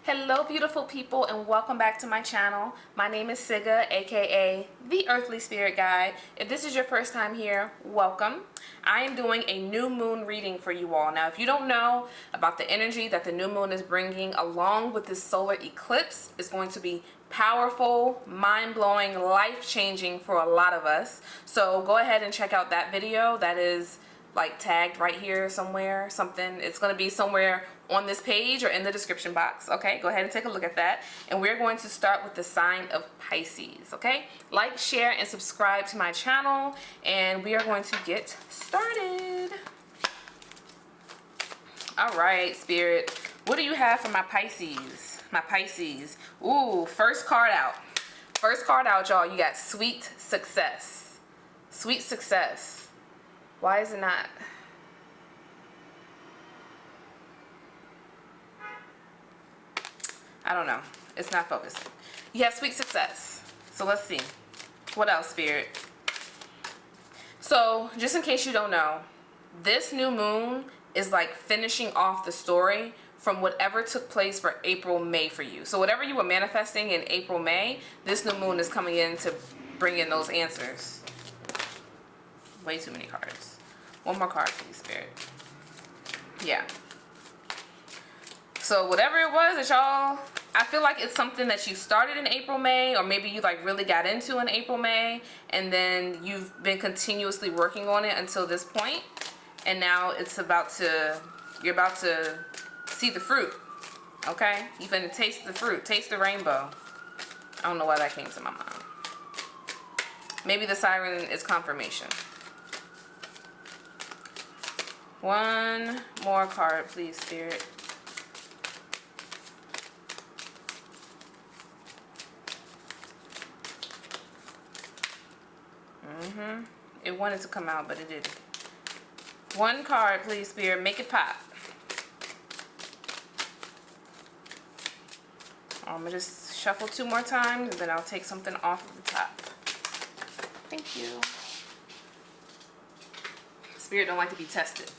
Hello beautiful people, and welcome back to my channel. My name is Siga, aka the Earthly Spirit Guide. If this is your first time here, welcome. I am doing a new moon reading for you all. Now if you don't know about the energy that the new moon is bringing along with this solar eclipse, it's going to be powerful, mind-blowing, life-changing for a lot of us. So go ahead and check out that video. That is like tagged right here somewhere, something. It's going to be somewhere on this page or in the description box. Okay, go ahead and take a look at that. And we're going to start with the sign of Pisces. Okay, like, share, and subscribe to my channel, and we are going to get started. All right, Spirit, what do you have for my Pisces? My Pisces. Ooh, first card out. First card out, y'all. You got sweet success. Sweet success. Why is it not? I don't know. It's not focused. You have sweet success. So let's see. What else, Spirit? So just in case you don't know, this new moon is like finishing off the story from whatever took place for April, May for you. So whatever you were manifesting in April, May, this new moon is coming in to bring in those answers. Way too many cards. One more card, please, Spirit. Yeah. So whatever it was that y'all, I feel like it's something that you started in April, May, or maybe you like really got into in April, May, and then you've been continuously working on it until this point, and now it's about to, you're about to see the fruit. Okay? You're gonna taste the fruit, taste the rainbow. I don't know why that came to my mind. Maybe the siren is confirmation. One more card, please, Spirit. It wanted to come out, but it didn't. One card, please, Spirit. Make it pop. I'm going to just shuffle 2 more times, and then I'll take something off of the top. Thank you. Spirit don't like to be tested.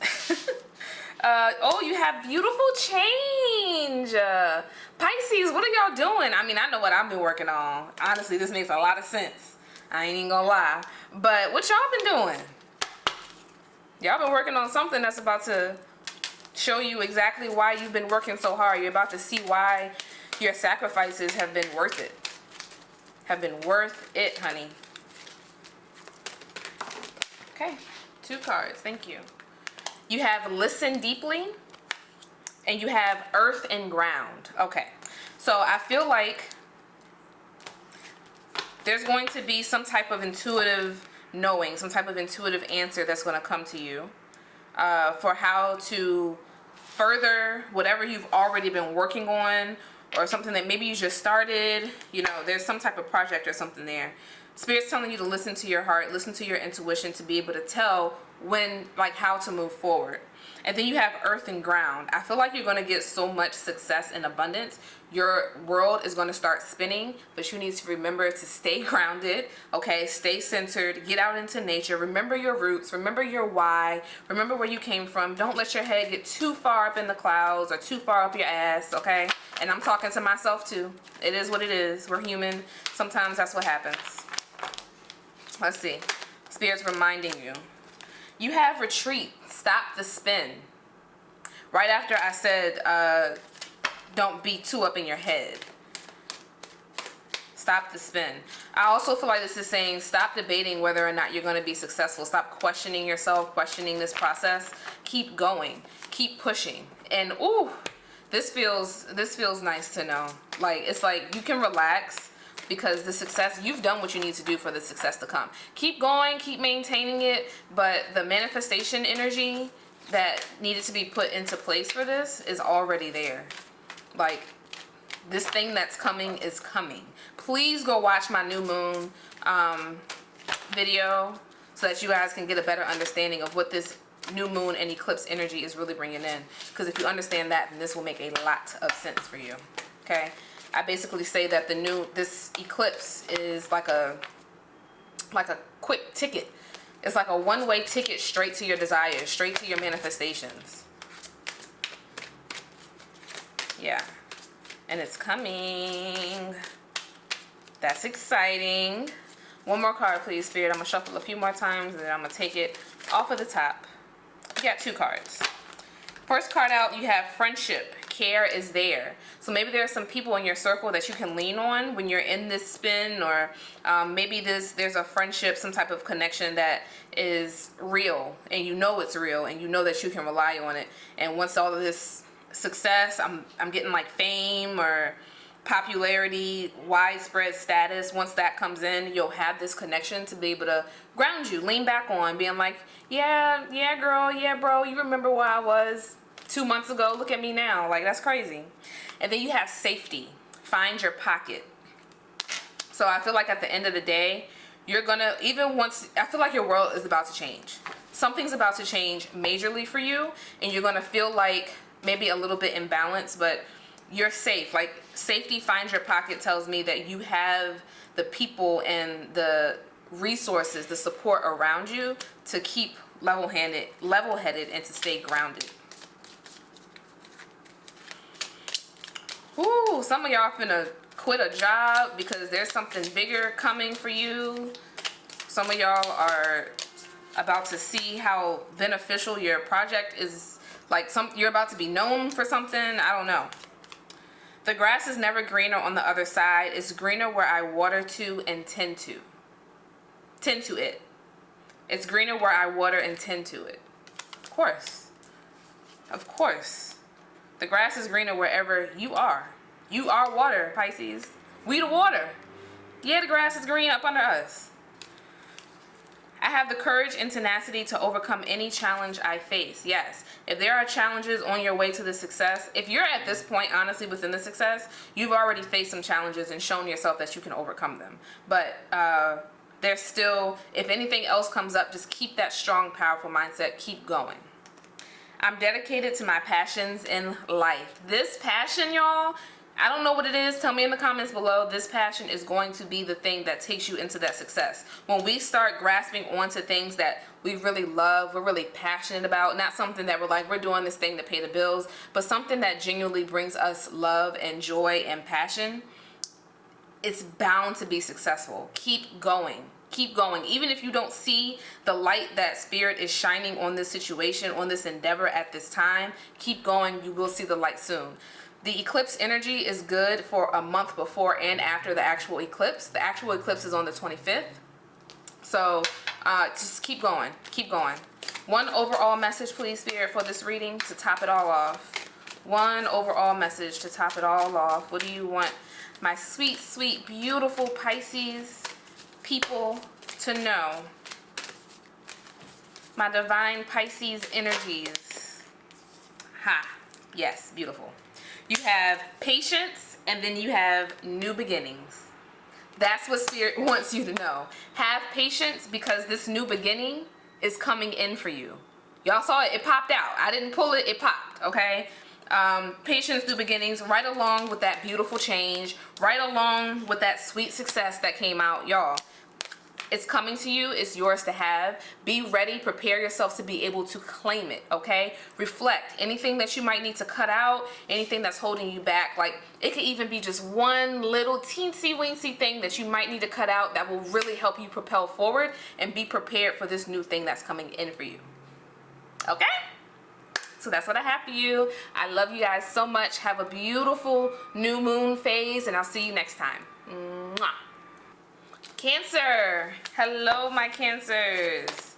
Oh, you have beautiful change. Pisces, what are y'all doing? I mean, I know what I've been working on. Honestly, this makes a lot of sense. I ain't even gonna lie. But what y'all been doing? Y'all been working on something that's about to show you exactly why you've been working so hard. You're about to see why your sacrifices have been worth it. Have been worth it, honey. Okay. 2 cards. Thank you. You have listen deeply, and you have earth and ground. Okay. So I feel like there's going to be some type of intuitive knowing, some type of intuitive answer that's going to come to you for how to further whatever you've already been working on, or something that maybe you just started. You know, there's some type of project or something there. Spirit's telling you to listen to your heart, listen to your intuition to be able to tell when, like, how to move forward. And then you have earth and ground. I feel like you're going to get so much success and abundance. Your world is going to start spinning, but you need to remember to stay grounded, okay? Stay centered, get out into nature, remember your roots, remember your why, remember where you came from. Don't let your head get too far up in the clouds or too far up your ass, okay? And I'm talking to myself too. It is what it is. We're human. Sometimes that's what happens. Let's see. Spirit's reminding you. You have retreat. Stop the spin. Right after I said, don't be too up in your head. Stop the spin. I also feel like this is saying stop debating whether or not you're going to be successful. Stop questioning yourself, questioning this process. Keep going. Keep pushing. And ooh, this feels nice to know. Like, it's like you can relax, because the success, you've done what you need to do for the success to come. Keep going, keep maintaining it, but the manifestation energy that needed to be put into place for this is already there. Like, this thing that's coming is coming. Please go watch my new moon video so that you guys can get a better understanding of what this new moon and eclipse energy is really bringing in. Because if you understand that, then this will make a lot of sense for you. Okay? I basically say that this eclipse is like a quick ticket. It's like a one-way ticket straight to your desires, straight to your manifestations. Yeah. And it's coming. That's exciting. One more card, please, Spirit. I'm going to shuffle a few more times, and then I'm going to take it off of the top. You got 2 cards. First card out, you have friendship. Care is there. So maybe there are some people in your circle that you can lean on when you're in this spin, or maybe there's a friendship, some type of connection that is real, and you know it's real, and you know that you can rely on it. And once all of this success, I'm getting like fame or popularity, widespread status, once that comes in, you'll have this connection to be able to ground you, lean back on, being like, yeah girl, yeah bro, you remember where I was 2 months ago, look at me now. Like, that's crazy. And then you have safety. Find your pocket. So I feel like at the end of the day, you're gonna, even once, I feel like your world is about to change. Something's about to change majorly for you, and you're gonna feel like maybe a little bit imbalanced, but you're safe. Like, safety, find your pocket tells me that you have the people and the resources, the support around you to keep level-headed and to stay grounded. Ooh, some of y'all finna quit a job because there's something bigger coming for you. Some of y'all are about to see how beneficial your project is. Like, you're about to be known for something. I don't know. The grass is never greener on the other side. It's greener where I water to and tend to. Tend to it. It's greener where I water and tend to it. Of course. Of course. The grass is greener wherever you are. You are water, Pisces. We the water. Yeah, the grass is green up under us. I have the courage and tenacity to overcome any challenge I face. Yes. If there are challenges on your way to the success, if you're at this point, honestly, within the success, you've already faced some challenges and shown yourself that you can overcome them. But there's still, if anything else comes up, just keep that strong, powerful mindset. Keep going. I'm dedicated to my passions in life. This passion, y'all, I don't know what it is. Tell me in the comments below. This passion is going to be the thing that takes you into that success. When we start grasping onto things that we really love, we're really passionate about, not something that we're like, we're doing this thing to pay the bills, but something that genuinely brings us love and joy and passion, it's bound to be successful. Keep going. Keep going. Even if you don't see the light that Spirit is shining on this situation, on this endeavor at this time, keep going. You will see the light soon. The eclipse energy is good for a month before and after the actual eclipse. The actual eclipse is on the 25th. So just keep going. Keep going. One overall message, please, Spirit, for this reading to top it all off. One overall message to top it all off. What do you want my sweet, sweet, beautiful Pisces people to know? My divine Pisces energies. Ha. Yes, beautiful. You have patience, and then you have new beginnings. That's what Spirit wants you to know. Have patience, because this new beginning is coming in for you. Y'all saw it. It popped out. I didn't pull it. It popped, okay? Patience, new beginnings, right along with that beautiful change, right along with that sweet success that came out, y'all. It's coming to you. It's yours to have. Be ready. Prepare yourself to be able to claim it, okay? Reflect. Anything that you might need to cut out, anything that's holding you back, like it could even be just one little teensy-weensy thing that you might need to cut out that will really help you propel forward and be prepared for this new thing that's coming in for you, okay? So that's what I have for you. I love you guys so much. Have a beautiful new moon phase, and I'll see you next time. Mwah. Cancer. Hello, my Cancers.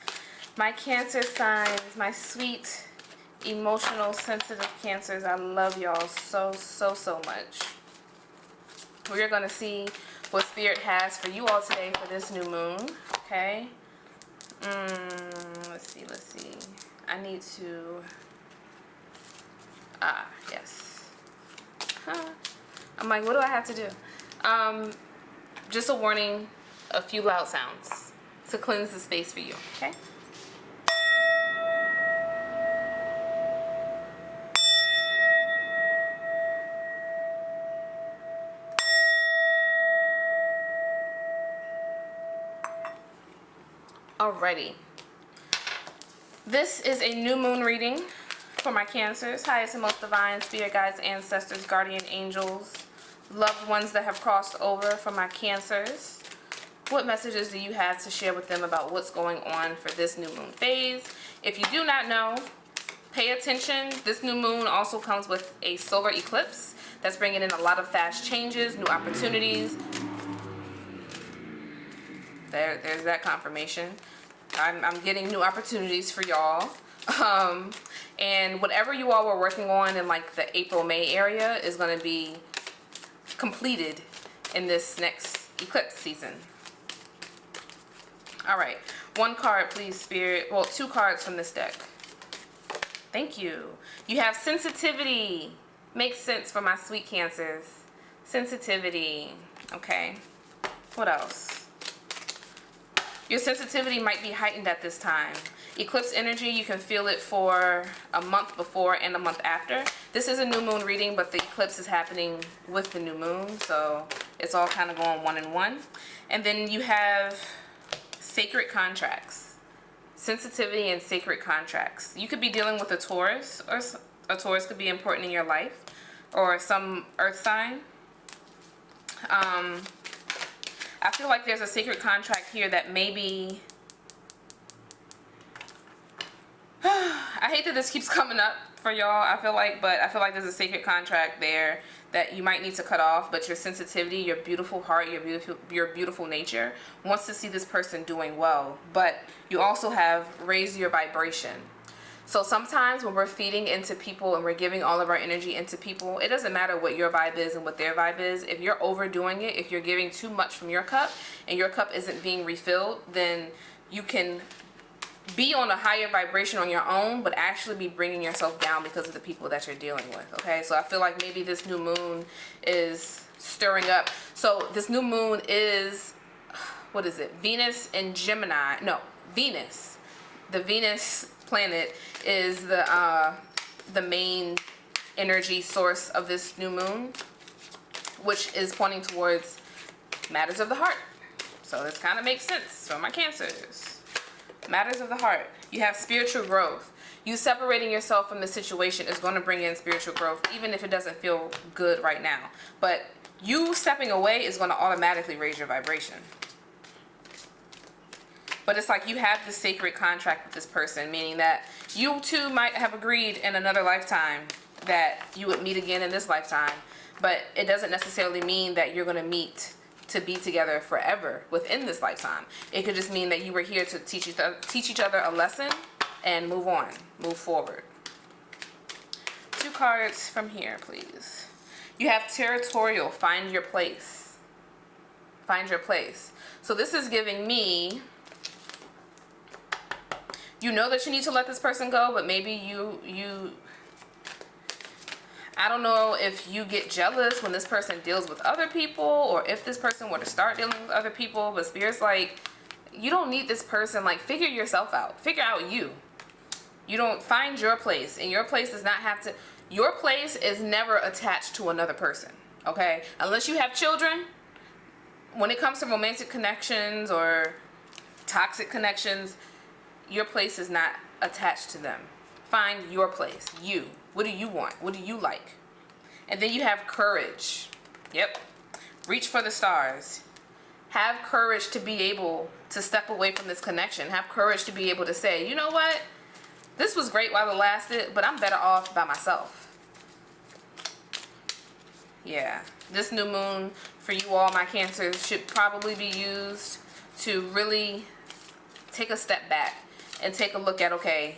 My Cancer signs, my sweet, emotional, sensitive Cancers. I love y'all so, so, so much. We're going to see what Spirit has for you all today for this new moon. Okay. Let's see. I need to... yes. I'm like, what do I have to do? Just a warning, a few loud sounds to cleanse the space for you, okay? Alrighty. This is a new moon reading For my Cancers, highest and most divine spirit guides, ancestors, guardian angels, loved ones that have crossed over. For my Cancers, what messages do you have to share with them about what's going on for this new moon phase? If you do not know, pay attention. This new moon also comes with a solar eclipse that's bringing in a lot of fast changes, new opportunities. There's that confirmation. I'm getting new opportunities for y'all. And whatever you all were working on in like the April-May area is going to be completed in this next eclipse season. All right, one card please, Spirit. Well, two cards from this deck. Thank you. You have sensitivity. Makes sense for my sweet Cancers. Sensitivity. Okay. What else? Your sensitivity might be heightened at this time. Eclipse energy, you can feel it for a month before and a month after. This is a new moon reading, but the eclipse is happening with the new moon, so it's all kind of going one in one. And then you have sacred contracts. Sensitivity and sacred contracts. You could be dealing with a Taurus, or a Taurus could be important in your life, or some earth sign. I feel like there's a sacred contract here that maybe... I hate that this keeps coming up for y'all, but I feel like there's a sacred contract there that you might need to cut off, but your sensitivity, your beautiful heart, your beautiful nature wants to see this person doing well, but you also have raised your vibration. So sometimes when we're feeding into people and we're giving all of our energy into people, it doesn't matter what your vibe is and what their vibe is. If you're overdoing it, if you're giving too much from your cup and your cup isn't being refilled, then you can be on a higher vibration on your own, but actually be bringing yourself down because of the people that you're dealing with. Okay, so I feel like maybe this new moon is stirring up. So this new moon is, what is it? Venus and Gemini. No, Venus. The Venus planet is the main energy source of this new moon, which is pointing towards matters of the heart. So this kind of makes sense for my Cancers. Matters of the heart. You have spiritual growth. You separating yourself from the situation is going to bring in spiritual growth, even if it doesn't feel good right now. But you stepping away is going to automatically raise your vibration. But it's like you have this sacred contract with this person, meaning that you two might have agreed in another lifetime that you would meet again in this lifetime. But it doesn't necessarily mean that you're going to meet to be together forever within this lifetime. It could just mean that you were here to teach each other a lesson and move on, move forward. Two cards from here, please. You have territorial, find your place. Find your place. So this is giving me, you know that you need to let this person go, but maybe I don't know if you get jealous when this person deals with other people, or if this person were to start dealing with other people, but Spirit's like, you don't need this person. Like, figure yourself out. Figure out you. You don't find your place, and your place does not have to, your place is never attached to another person, okay? Unless you have children. When it comes to romantic connections or toxic connections, your place is not attached to them. Find your place, you. What do you want? What do you like? And then you have courage. Yep. Reach for the stars. Have courage to be able to step away from this connection. Have courage to be able to say, you know what? This was great while it lasted, but I'm better off by myself. Yeah. This new moon for you all, my Cancers, should probably be used to really take a step back and take a look at, okay,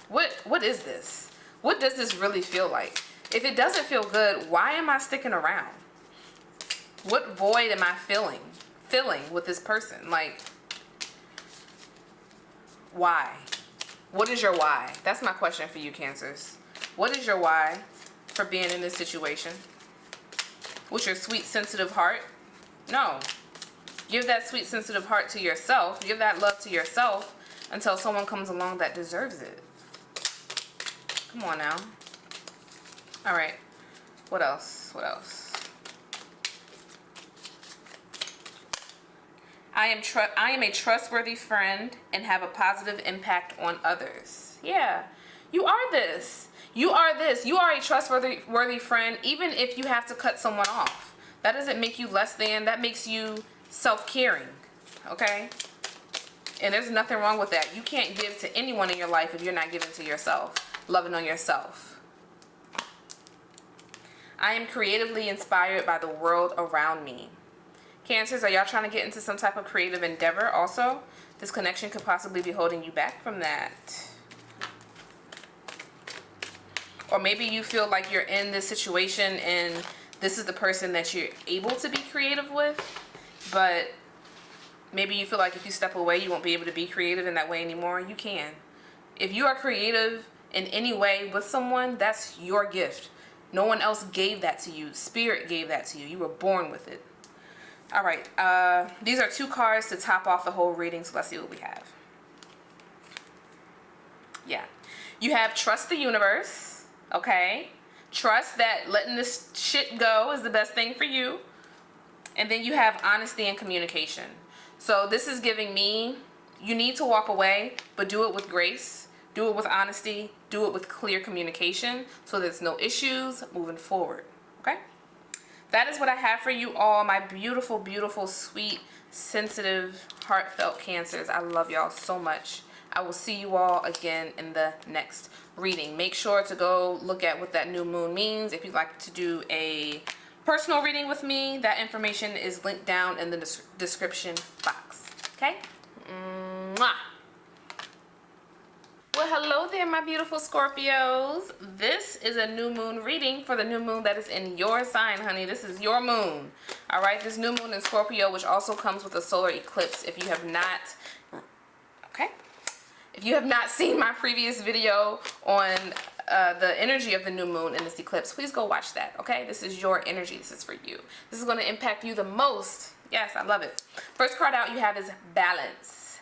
what is this? What does this really feel like? If it doesn't feel good, why am I sticking around? What void am I filling with this person? Like, why? What is your why? That's my question for you, Cancers. What is your why for being in this situation? With your sweet, sensitive heart? No. Give that sweet, sensitive heart to yourself. Give that love to yourself until someone comes along that deserves it. Come on now. All right. What else? What else? I am a trustworthy friend and have a positive impact on others. Yeah, you are this. You are this. You are a trustworthy friend, even if you have to cut someone off. That doesn't make you less than. That makes you self-caring, okay? And there's nothing wrong with that. You can't give to anyone in your life if you're not giving to yourself, loving on yourself. I am creatively inspired by the world around me. Cancers, are y'all trying to get into some type of creative endeavor also? This connection could possibly be holding you back from that. Or maybe you feel like you're in this situation and this is the person that you're able to be creative with, but maybe you feel like if you step away, you won't be able to be creative in that way anymore. You can. If you are creative in any way with someone, that's your gift. No one else gave that to you. Spirit gave that to you. You were born with it. All right. These are 2 cards to top off the whole reading, so let's see what we have. Yeah. You have trust the universe. Okay, trust that letting this shit go is the best thing for you. And then you have honesty and communication. So this is giving me, you need to walk away, but do it with grace, do it with honesty, do it with clear communication, so there's no issues moving forward. Okay, that is what I have for you all, my beautiful, beautiful, sweet, sensitive, heartfelt Cancers. I love y'all so much. I will see you all again in the next reading. Make sure to go look at what that new moon means. If you'd like to do a personal reading with me, that information is linked down in the description box. Okay? Mwah. Well, hello there, my beautiful Scorpios. This is a new moon reading for the new moon that is in your sign, honey. This is your moon. All right? This new moon in Scorpio, which also comes with a solar eclipse. If you have not... Okay? If you have not seen my previous video on the energy of the new moon in this eclipse, please go watch that, okay? This is your energy. This is for you. This is going to impact you the most. Yes, I love it. First card out you have is balance.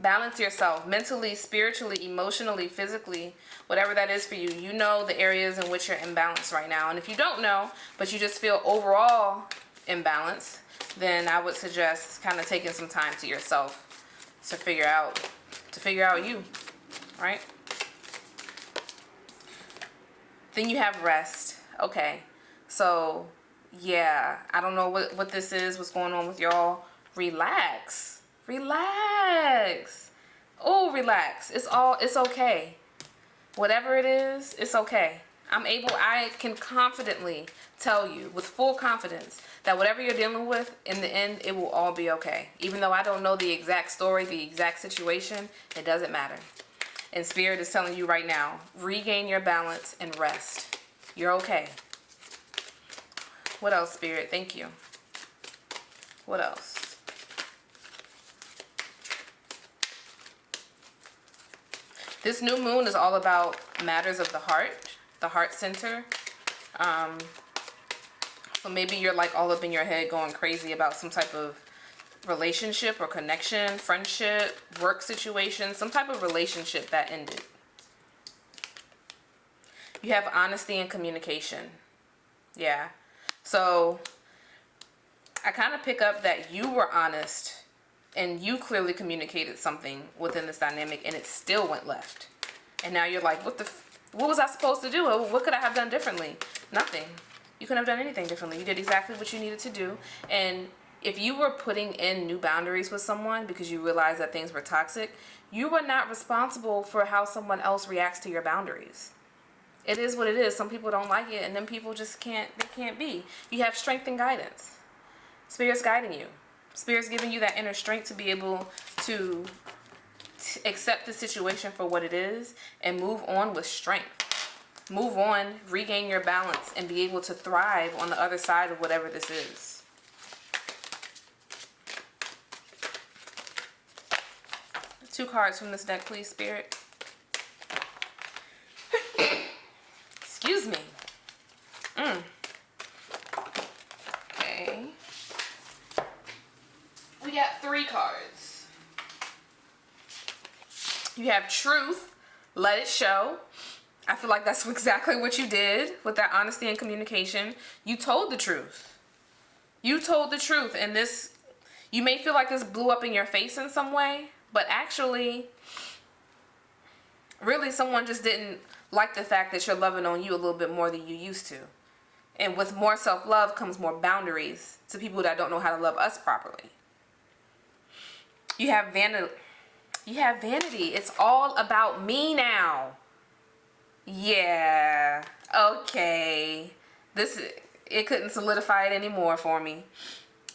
Balance yourself mentally, spiritually, emotionally, physically, whatever that is for you. You know the areas in which you're imbalanced right now. And if you don't know, but you just feel overall imbalanced, then I would suggest kind of taking some time to yourself to figure out you, right? Then you have rest. Okay, so yeah, I don't know what this is, what's going on with y'all. Relax. Oh, relax. It's okay. Whatever it is, it's okay. I can confidently tell you with full confidence that whatever you're dealing with, in the end, it will all be okay. Even though I don't know the exact story, the exact situation, it doesn't matter. And Spirit is telling you right now, regain your balance and rest. You're okay. What else, Spirit? Thank you. What else? This new moon is all about matters of the heart center. So maybe you're like all up in your head going crazy about some type of relationship or connection, friendship, work situation, some type of relationship that ended. You have honesty and communication. Yeah. So I kind of pick up that you were honest and you clearly communicated something within this dynamic and it still went left. And now you're like, what was I supposed to do? What could I have done differently? Nothing. You couldn't have done anything differently. You did exactly what you needed to do. And if you were putting in new boundaries with someone because you realized that things were toxic, you were not responsible for how someone else reacts to your boundaries. It is what it is. Some people don't like it, and then people just can't be. You have strength and guidance. Spirit's guiding you. Spirit's giving you that inner strength to be able to accept the situation for what it is and move on with strength. Move on, regain your balance, and be able to thrive on the other side of whatever this is. Two cards from this deck, please, Spirit. Excuse me. Okay. We got 3 cards. You have truth, let it show. I feel like that's exactly what you did with that honesty and communication. You told the truth. You told the truth. And this, you may feel like this blew up in your face in some way, but actually, really someone just didn't like the fact that you're loving on you a little bit more than you used to. And with more self-love comes more boundaries to people that don't know how to love us properly. You have vanity. It's all about me now. Yeah. Okay. It couldn't solidify it anymore for me.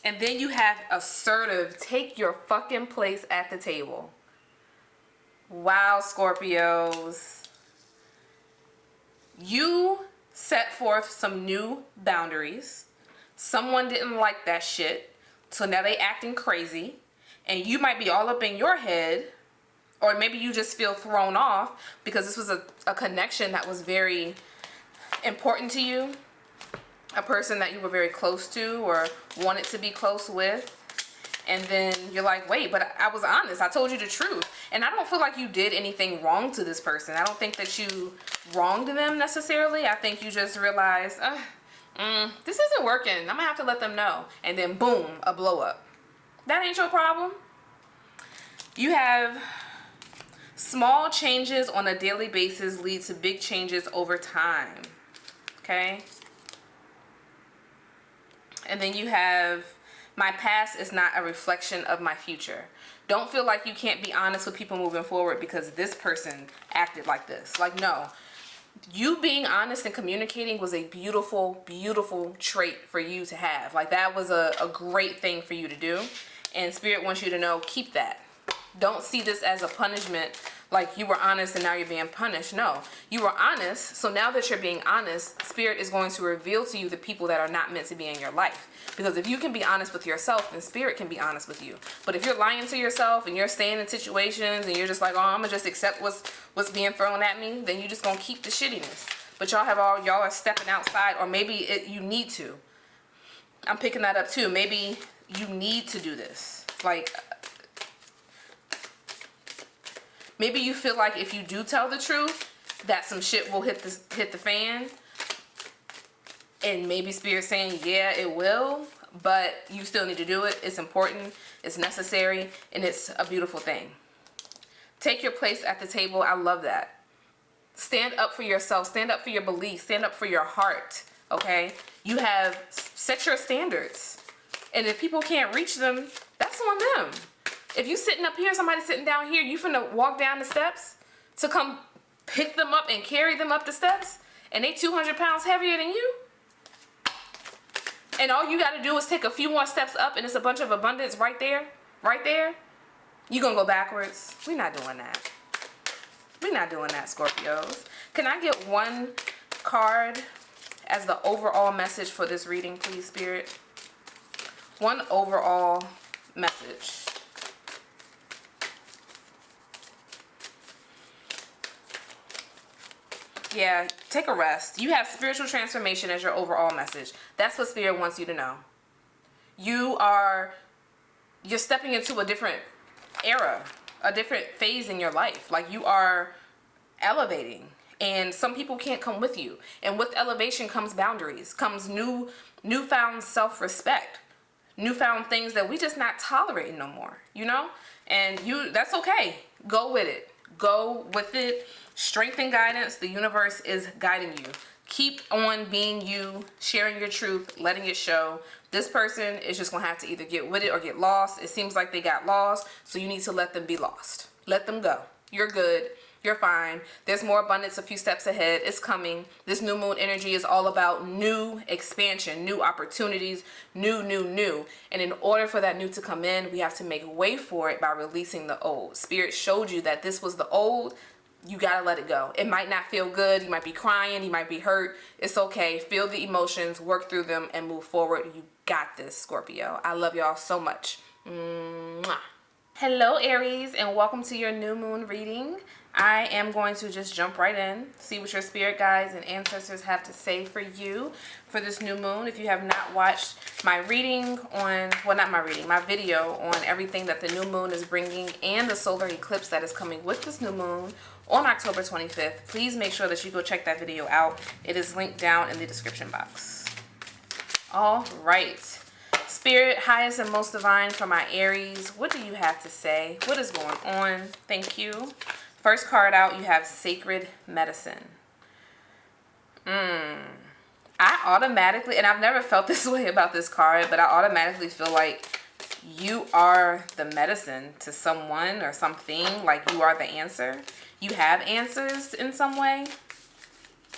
And then you have assertive. Take your fucking place at the table. Wow, Scorpios. You set forth some new boundaries. Someone didn't like that shit, so now they acting crazy. And you might be all up in your head, or maybe you just feel thrown off because this was a connection that was very important to you. A person that you were very close to or wanted to be close with. And then you're like, wait, but I was honest. I told you the truth. And I don't feel like you did anything wrong to this person. I don't think that you wronged them necessarily. I think you just realized, this isn't working. I'm going to have to let them know. And then boom, a blow up. That ain't your problem. You have small changes on a daily basis lead to big changes over time. Okay? And then you have, my past is not a reflection of my future. Don't feel like you can't be honest with people moving forward because this person acted like this. Like, no. You being honest and communicating was a beautiful, beautiful trait for you to have. Like, that was a great thing for you to do. And Spirit wants you to know, keep that. Don't see this as a punishment, like you were honest and now you're being punished. No, you were honest. So now that you're being honest, Spirit is going to reveal to you the people that are not meant to be in your life. Because if you can be honest with yourself, then Spirit can be honest with you. But if you're lying to yourself and you're staying in situations and you're just like, oh, I'm gonna just accept what's being thrown at me, then you're just gonna keep the shittiness. But y'all are stepping outside, or maybe you need to. I'm picking that up too. Maybe you need to do this. Like, maybe you feel like if you do tell the truth, that some shit will hit the fan. And maybe Spirit's saying, yeah, it will, but you still need to do it. It's important, it's necessary, and it's a beautiful thing. Take your place at the table. I love that. Stand up for yourself. Stand up for your beliefs. Stand up for your heart, okay? You have set your standards. And if people can't reach them, that's on them. If you sitting up here, somebody sitting down here, you finna walk down the steps to come pick them up and carry them up the steps, and they 200 pounds heavier than you? And all you gotta do is take a few more steps up and it's a bunch of abundance right there, you gonna go backwards? We're not doing that. We're not doing that, Scorpios. Can I get one card as the overall message for this reading, please, Spirit? One overall message. Yeah, take a rest. You have spiritual transformation as your overall message. That's what Spirit wants you to know. You're stepping into a different era, a different phase in your life. Like, you are elevating, and some people can't come with you. And with elevation comes boundaries, comes newfound self-respect, newfound things that we just not tolerating no more, you know? And that's okay. Go with it. Go with it. Strength and guidance. The universe is guiding you. Keep on being you, sharing your truth, letting it show. This person is just going to have to either get with it or get lost. It seems like they got lost, so you need to let them be lost. Let them go. You're good. You're fine. There's more abundance a few steps ahead. It's coming. This new moon energy is all about new expansion, new opportunities, new. And in order for that new to come in, we have to make way for it by releasing the old. Spirit showed you that this was the old. You gotta let it go. It might not feel good. You might be crying. You might be hurt. It's okay. Feel the emotions, work through them, and move forward. You got this, Scorpio. I love y'all so much. Mwah. Hello, Aries, and welcome to your new moon reading. I am going to just jump right in, see what your spirit guides and ancestors have to say for you for this new moon. If you have not watched my reading on, well, not my reading, my video on everything that the new moon is bringing and the solar eclipse that is coming with this new moon on October 25th, please make sure that you go check that video out. It is linked down in the description box. All right. Spirit, highest and most divine, for my Aries, what do you have to say? What is going on? Thank you. First card out, you have Sacred Medicine. I automatically, and I've never felt this way about this card, but I automatically feel like you are the medicine to someone or something. Like you are the answer. You have answers in some way.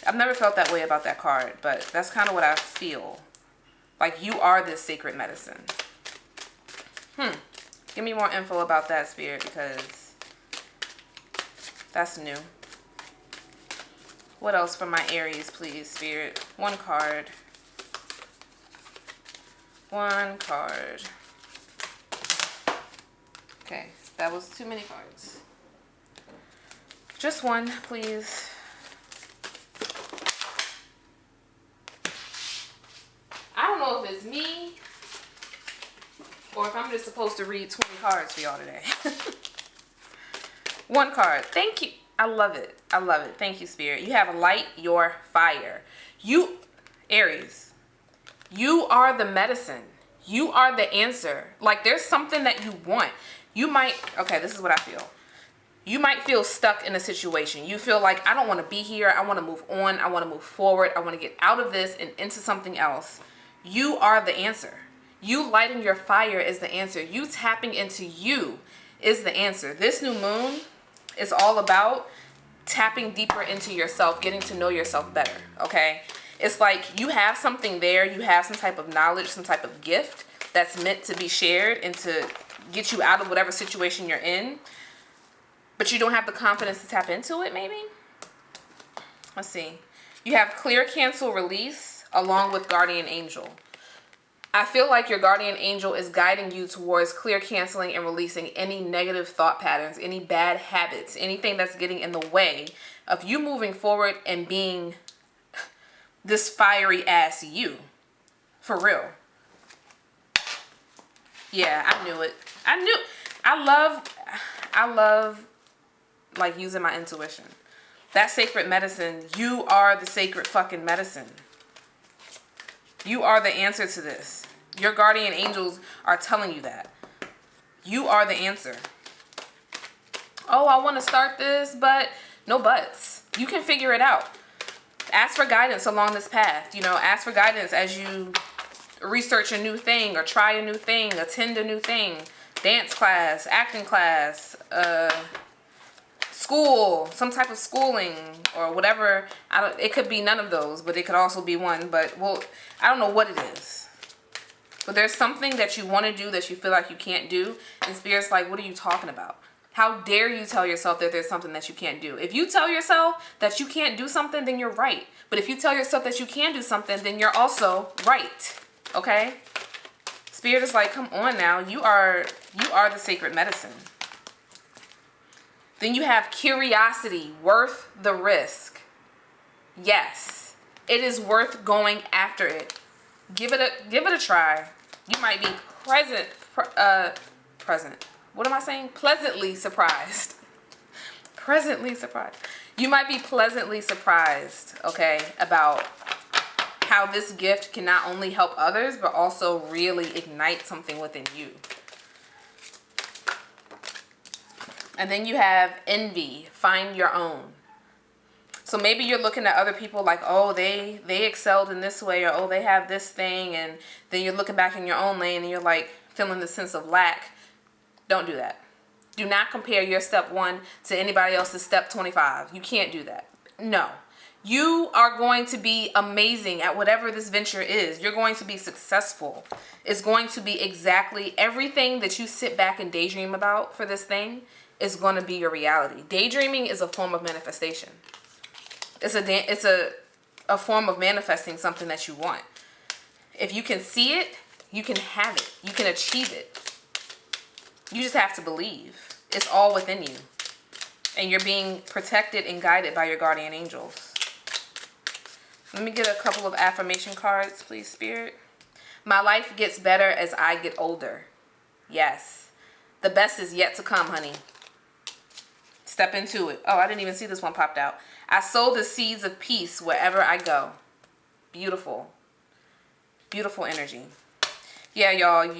I've never felt that way about that card, but that's kind of what I feel. Like you are this sacred medicine. Give me more info about that, Spirit, because that's new. What else for my Aries, please, Spirit? One card. One card. Okay, that was too many cards. Just one, please. I don't know if it's me or if I'm just supposed to read 20 cards for y'all today. One card. Thank you. I love it. I love it. Thank you, Spirit. You have light your fire. You, Aries, you are the medicine. You are the answer. Like there's something that you want. You might, okay, this is what I feel. You might feel stuck in a situation. You feel like, I don't want to be here. I want to move on. I want to move forward. I want to get out of this and into something else. You are the answer. You lighting your fire is the answer. You tapping into you is the answer. This new moon is all about tapping deeper into yourself, getting to know yourself better, okay? It's like you have something there. You have some type of knowledge, some type of gift that's meant to be shared and to get you out of whatever situation you're in. But you don't have the confidence to tap into it, maybe? Let's see. You have clear, cancel, release, along with guardian angel. I feel like your guardian angel is guiding you towards clear, canceling, and releasing any negative thought patterns, any bad habits, anything that's getting in the way of you moving forward and being this fiery ass you. For real. Yeah, I knew it. I love like using my intuition. That sacred medicine, you are the sacred fucking medicine. You are the answer to this. Your guardian angels are telling you that. You are the answer. Oh, I want to start this, but no buts. You can figure it out. Ask for guidance along this path. You know, ask for guidance as you research a new thing or try a new thing, attend a new thing, dance class, acting class, school, some type of schooling or whatever. It could be none of those, but it could also be one. But well, I don't know what it is. But there's something that you want to do that you feel like you can't do, and Spirit's like, what are you talking about? How dare you tell yourself that there's something that you can't do? If you tell yourself that you can't do something, then you're right. But if you tell yourself that you can do something, then you're also right. Okay? Spirit is like, come on now. You are the sacred medicine. Then you have curiosity, worth the risk. Yes, it is worth going after it. Give it a try. You might be What am I saying? Pleasantly surprised. Presently surprised. You might be pleasantly surprised, okay, about how this gift can not only help others, but also really ignite something within you. And then you have envy, find your own. So maybe you're looking at other people like, oh, they excelled in this way, or oh, they have this thing, and then you're looking back in your own lane and you're like feeling the sense of lack. Don't do that. Do not compare your step 1 to anybody else's step 25. You can't do that. No. You are going to be amazing at whatever this venture is. You're going to be successful. It's going to be exactly everything that you sit back and daydream about for this thing is going to be your reality. Daydreaming is a form of manifestation. It's a form of manifesting something that you want. If you can see it, you can have it. You can achieve it. You just have to believe. It's all within you. And you're being protected and guided by your guardian angels. Let me get a couple of affirmation cards, please, Spirit. My life gets better as I get older. Yes. The best is yet to come, honey. Step into it. Oh, I didn't even see this one popped out. I sow the seeds of peace wherever I go. Beautiful. Beautiful energy. Yeah, y'all.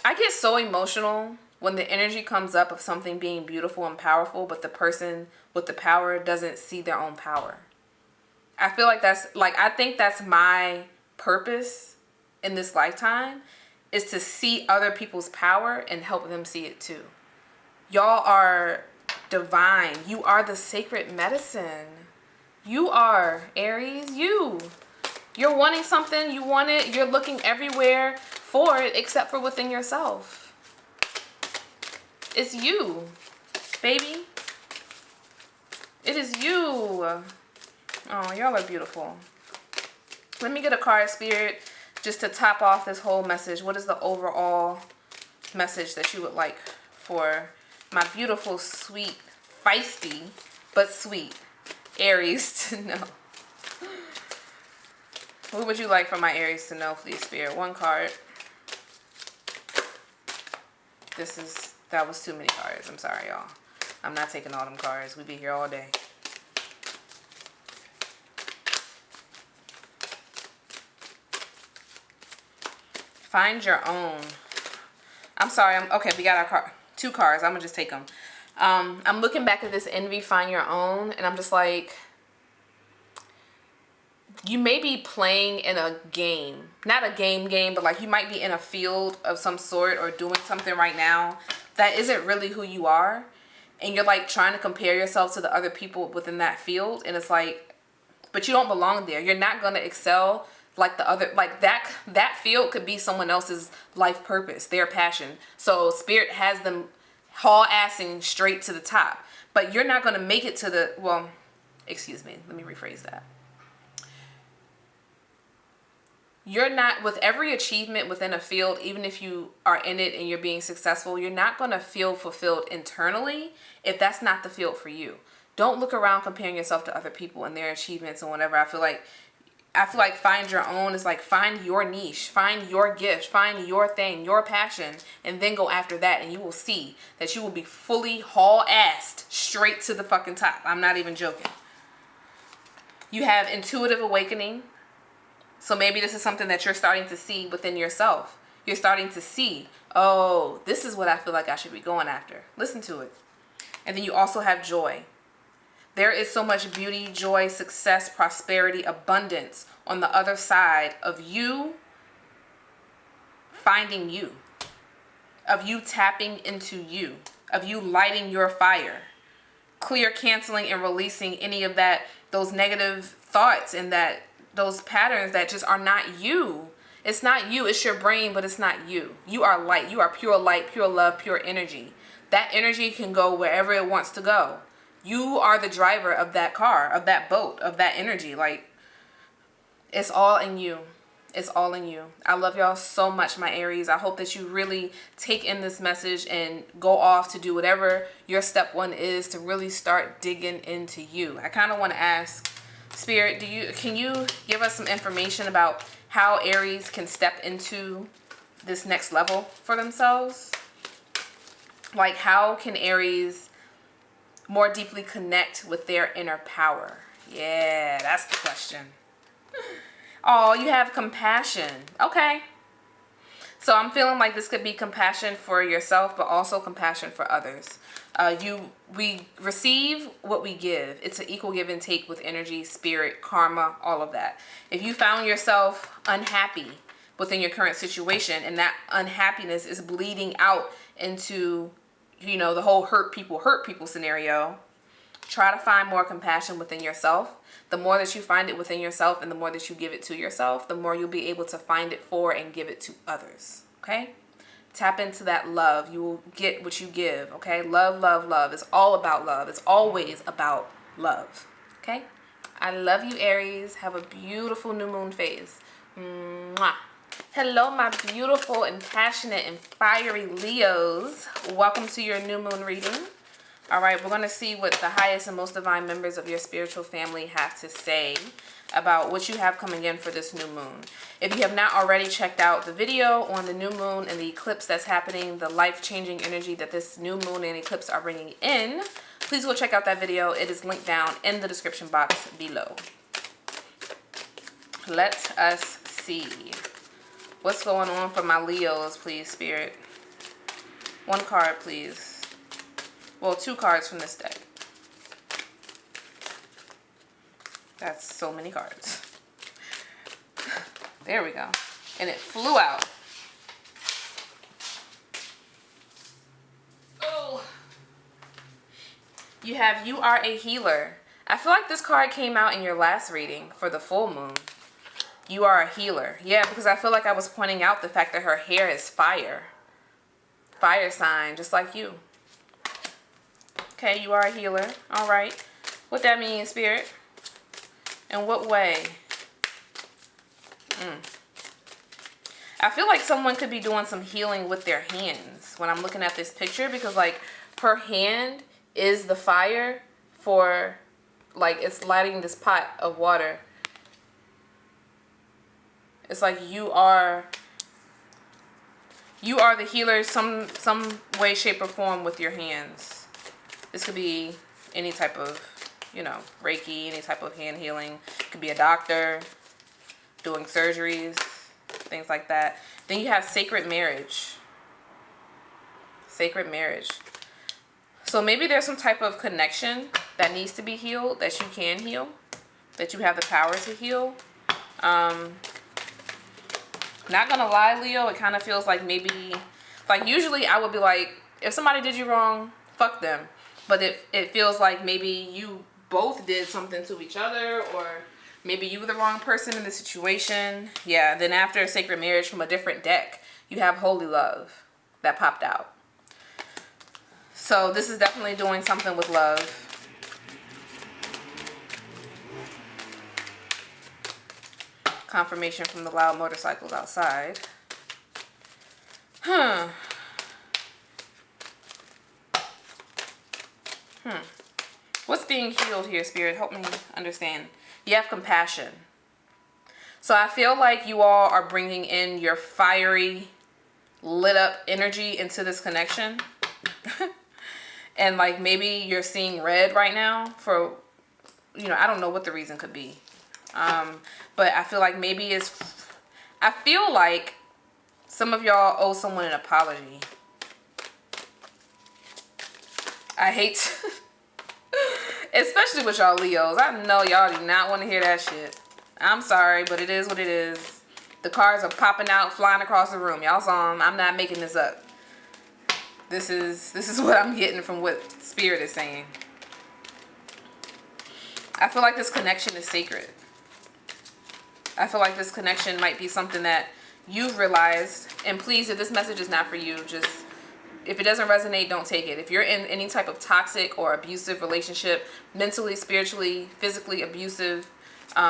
I get so emotional when the energy comes up of something being beautiful and powerful, but the person with the power doesn't see their own power. I feel like that's, like, I think that's my purpose in this lifetime, is to see other people's power and help them see it too. Y'all are divine. You are the sacred medicine. You are, Aries. You're wanting something. You want it. You're looking everywhere for it except for within yourself. It's you, baby. It is you. Oh, y'all are beautiful. Let me get a card, Spirit, just to top off this whole message. What is the overall message that you would like for my beautiful, sweet, feisty, but sweet Aries to know? What would you like for my Aries to know, please, Spirit? One card. That was too many cards. I'm sorry, y'all. I'm not taking all them cards. We'd be here all day. Find your own. I'm sorry. Okay, we got our two cards. I'm gonna just take them. I'm looking back at this envy, find your own, and I'm just like, you may be playing in a game, not a game, but like you might be in a field of some sort or doing something right now that isn't really who you are, and you're like trying to compare yourself to the other people within that field, and it's like, but you don't belong there. You're not gonna excel like the other, like that field could be someone else's life purpose, their passion. So Spirit has them haul-assing straight to the top, but you're not gonna make it to the, well, excuse me, let me rephrase that. You're not, with every achievement within a field, even if you are in it and you're being successful, you're not going to feel fulfilled internally if that's not the field for you. Don't look around comparing yourself to other people and their achievements and whatever. I feel like find your own is like find your niche, find your gift, find your thing, your passion, and then go after that, and you will see that you will be fully haul-assed straight to the fucking top. I'm not even joking. You have intuitive awakening. So maybe this is something that you're starting to see within yourself. You're starting to see, oh, this is what I feel like I should be going after. Listen to it. And then you also have joy. There is so much beauty, joy, success, prosperity, abundance on the other side of you finding you, of you tapping into you, of you lighting your fire, clear, canceling, and releasing any of that, those negative thoughts and those patterns that just are not you. It's not you. It's your brain, but it's not you. You are light. You are pure light, pure love, pure energy. That energy can go wherever it wants to go. You are the driver of that car, of that boat, of that energy. Like, it's all in you. It's all in you. I love y'all so much, my Aries. I hope that you really take in this message and go off to do whatever your step one is to really start digging into you. I kind of want to ask, Spirit, can you give us some information about how Aries can step into this next level for themselves? Like, how can Aries more deeply connect with their inner power? Yeah, that's the question. Oh, you have compassion. Okay. So I'm feeling like this could be compassion for yourself, but also compassion for others. We receive what we give. It's an equal give and take with energy, spirit, karma, all of that. If you found yourself unhappy within your current situation and that unhappiness is bleeding out into, you know, the whole hurt people scenario, try to find more compassion within yourself. The more that you find it within yourself and the more that you give it to yourself, the more you'll be able to find it for and give it to others. Okay? Tap into that love. You will get what you give. Okay? Love, love, love. It's all about love. It's always about love. Okay? I love you, Aries. Have a beautiful new moon phase. Mwah. Hello, my beautiful and passionate and fiery Leos. Welcome to your new moon reading. All right, we're going to see what the highest and most divine members of your spiritual family have to say about what you have coming in for this new moon. If you have not already checked out the video on the new moon and the eclipse that's happening, the life-changing energy that this new moon and eclipse are bringing in, please go check out that video. It is linked down in the description box below. Let us see what's going on for my Leos, please, Spirit. One card, please. Well, 2 cards from this deck. That's so many cards. There we go. And it flew out. Oh. You have You Are a Healer. I feel like this card came out in your last reading for the full moon. You are a healer. Yeah, because I feel like I was pointing out the fact that her hair is fire. Fire sign, just like you. Okay, you are a healer. All right. What that means, Spirit? In what way? I feel like someone could be doing some healing with their hands when I'm looking at this picture, because like her hand is the fire for, like, it's lighting this pot of water. It's like you are the healer some way, shape, or form with your hands. This could be any type of, you know, Reiki, any type of hand healing. It could be a doctor doing surgeries, things like that. Then you have sacred marriage. Sacred marriage. So maybe there's some type of connection that needs to be healed, that you can heal, that you have the power to heal. Not gonna lie, Leo, it kind of feels like maybe, like usually I would be like, if somebody did you wrong, fuck them. But it feels like maybe you both did something to each other, or maybe you were the wrong person in the situation. Yeah, then after a sacred marriage from a different deck, you have holy love that popped out. So this is definitely doing something with love. Confirmation from the loud motorcycles outside. What's being healed here, Spirit? Help me understand. You have compassion. So I feel like you all are bringing in your fiery, lit up energy into this connection. And like maybe you're seeing red right now for, you know, I don't know what the reason could be. But I feel like maybe I feel like some of y'all owe someone an apology. I hate, especially with y'all Leos. I know y'all do not want to hear that shit. I'm sorry, but it is what it is. The cards are popping out, flying across the room. Y'all saw them. I'm not making this up. This is what I'm getting from what Spirit is saying. I feel like this connection is sacred. I feel like this connection might be something that you've realized. And please, if this message is not for you, just, if it doesn't resonate, don't take it. If you're in any type of toxic or abusive relationship, mentally, spiritually, physically abusive,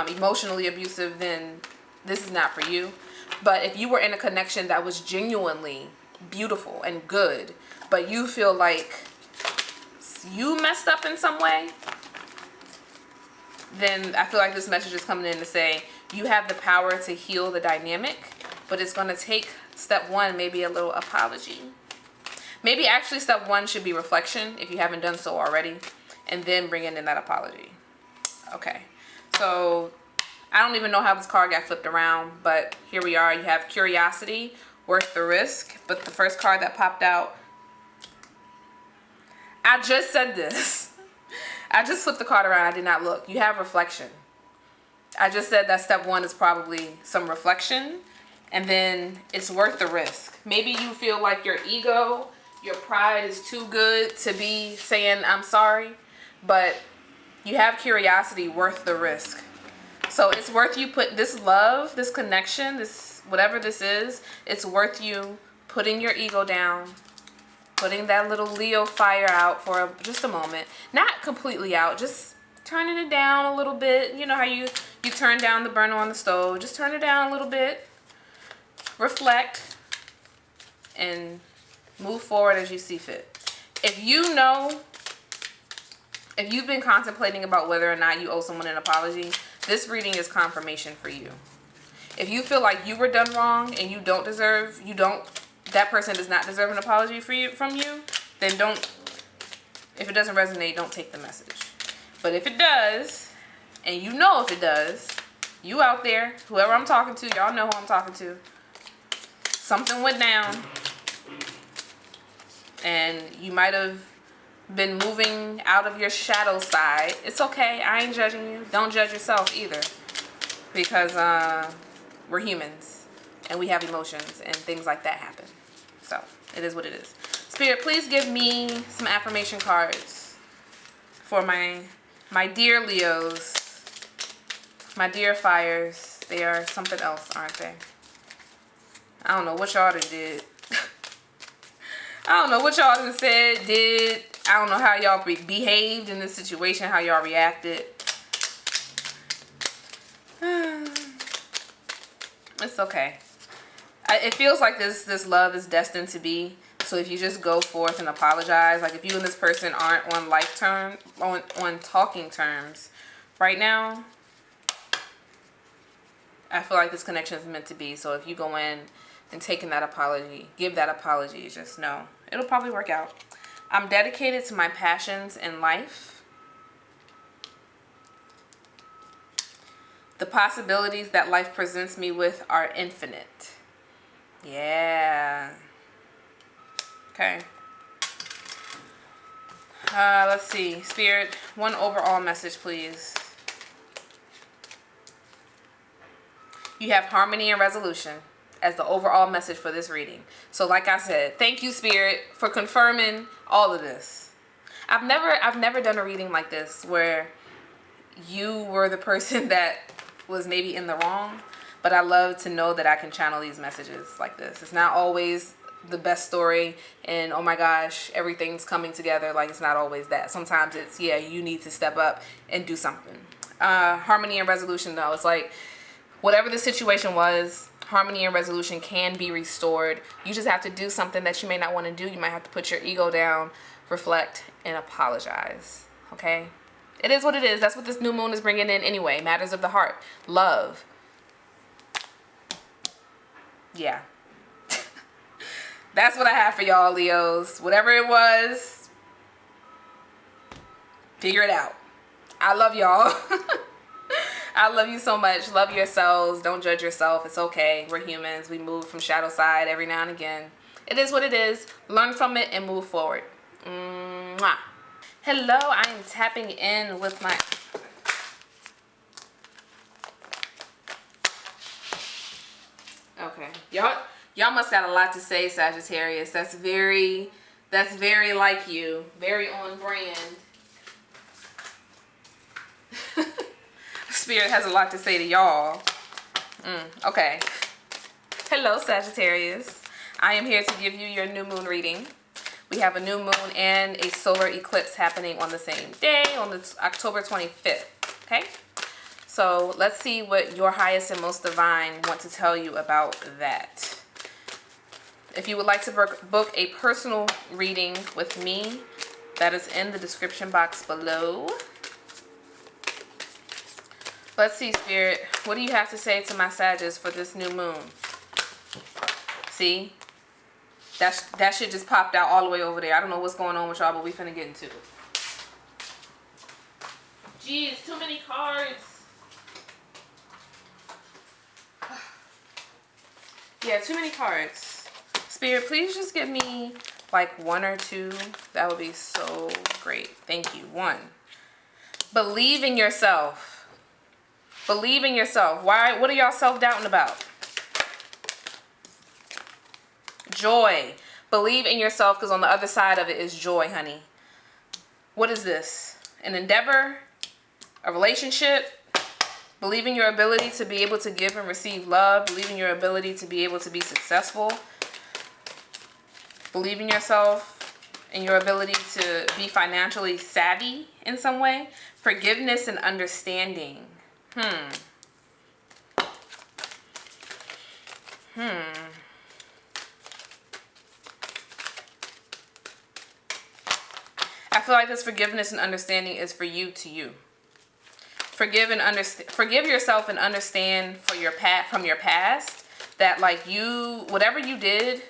emotionally abusive, then this is not for you. But if you were in a connection that was genuinely beautiful and good, but you feel like you messed up in some way, then I feel like this message is coming in to say you have the power to heal the dynamic, but it's going to take step one, maybe a little apology. Maybe actually step one should be reflection if you haven't done so already, and then bring in that apology. Okay, so I don't even know how this card got flipped around, but here we are. You have curiosity, worth the risk, but the first card that popped out, I just said this. I just flipped the card around. I did not look. You have reflection. I just said that step one is probably some reflection, and then it's worth the risk. Maybe you feel like your ego, your pride is too good to be saying I'm sorry, but you have curiosity, worth the risk. So it's worth you put this love, this connection, this whatever this is, it's worth you putting your ego down, putting that little Leo fire out for just a moment. Not completely out, just turning it down a little bit. You know how you turn down the burner on the stove. Just turn it down a little bit. Reflect. And move forward as you see fit. If you've been contemplating about whether or not you owe someone an apology, this reading is confirmation for you. If you feel like you were done wrong and that person does not deserve an apology from you, then don't, if it doesn't resonate, don't take the message. But if it does, and you know if it does, you out there, whoever I'm talking to, y'all know who I'm talking to. Something went down. And you might have been moving out of your shadow side. It's okay. I ain't judging you. Don't judge yourself either. Because we're humans. And we have emotions. And things like that happen. So, it is what it is. Spirit, please give me some affirmation cards for my dear Leos. My dear fires. They are something else, aren't they? I don't know what y'all done did. I don't know what y'all done said, did. I don't know how y'all behaved in this situation, how y'all reacted. It's okay. It feels like this love is destined to be. So if you just go forth and apologize, like if you and this person aren't on life term, on talking terms right now, I feel like this connection is meant to be. So if you go in and taking that apology, give that apology, just know it'll probably work out. I'm dedicated to my passions in life. The possibilities that life presents me with are infinite. Yeah. Okay. Let's see. Spirit, one overall message, please. You have harmony and resolution as the overall message for this reading. So like I said, thank you, Spirit, for confirming all of this. I've never done a reading like this where you were the person that was maybe in the wrong, but I love to know that I can channel these messages like this. It's not always the best story and oh my gosh, everything's coming together. Like, it's not always that. Sometimes it's, yeah, you need to step up and do something. Harmony and resolution, though, it's like whatever the situation was, harmony and resolution can be restored. You just have to do something that you may not want to do. You might have to put your ego down, reflect, and apologize. Okay? It is what it is. That's what this new moon is bringing in anyway. Matters of the heart. Love. Yeah. That's what I have for y'all, Leos. Whatever it was, figure it out. I love y'all. I love you so much. Love yourselves. Don't judge yourself. It's okay. We're humans. We move from shadow side every now and again. It is what it is. Learn from it and move forward. Mwah. Hello. I am tapping in with my... Okay. Y'all must got a lot to say, Sagittarius. That's very like you. Very on brand. Spirit has a lot to say to y'all. Okay. Hello, Sagittarius. I am here to give you your new moon reading. We have a new moon and a solar eclipse happening on the same day, on the October 25th. Okay? So let's see what your highest and most divine want to tell you about that. If you would like to book a personal reading with me, that is in the description box below. Let's see, Spirit. What do you have to say to my Sagittarius for this new moon? See? That shit just popped out all the way over there. I don't know what's going on with y'all, but we finna get into it. Jeez, too many cards. Yeah, too many cards. Spirit, please just give me like one or two. That would be so great. Thank you. One. Believe in yourself. Believe in yourself. Why? What are y'all self-doubting about? Joy. Believe in yourself, because on the other side of it is joy, honey. What is this? An endeavor? A relationship? Believe in your ability to be able to give and receive love. Believe in your ability to be able to be successful. Believe in yourself and your ability to be financially savvy in some way. Forgiveness and understanding. I feel like this forgiveness and understanding is for you to you. Forgive yourself and understand from your past that like you, whatever you did,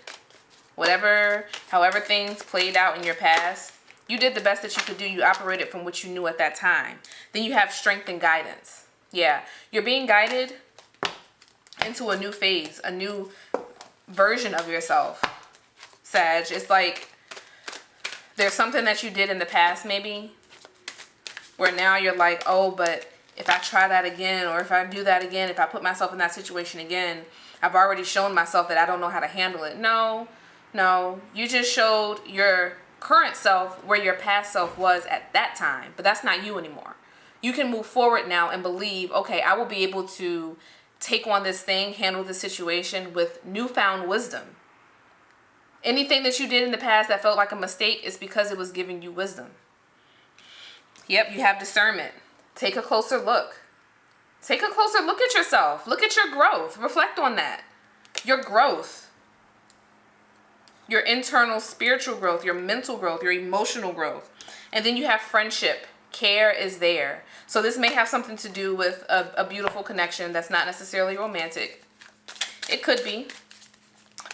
however things played out in your past, you did the best that you could do. You operated from what you knew at that time. Then you have strength and guidance. Yeah, you're being guided into a new phase, a new version of yourself, Sag. It's like There's something that you did in the past maybe, where now you're like, oh, but if I try that again, or if I do that again, if I put myself in that situation again, I've already shown myself that I don't know how to handle it. No, you just showed your current self where your past self was at that time, but that's not you anymore. You can move forward now and believe, okay, I will be able to take on this thing, handle this situation with newfound wisdom. Anything that you did in the past that felt like a mistake is because it was giving you wisdom. Yep, you have discernment. Take a closer look. Take a closer look at yourself. Look at your growth. Reflect on that. Your growth. Your internal spiritual growth, your mental growth, your emotional growth. And then you have friendship. Care is there. So this may have something to do with a beautiful connection that's not necessarily romantic. It could be.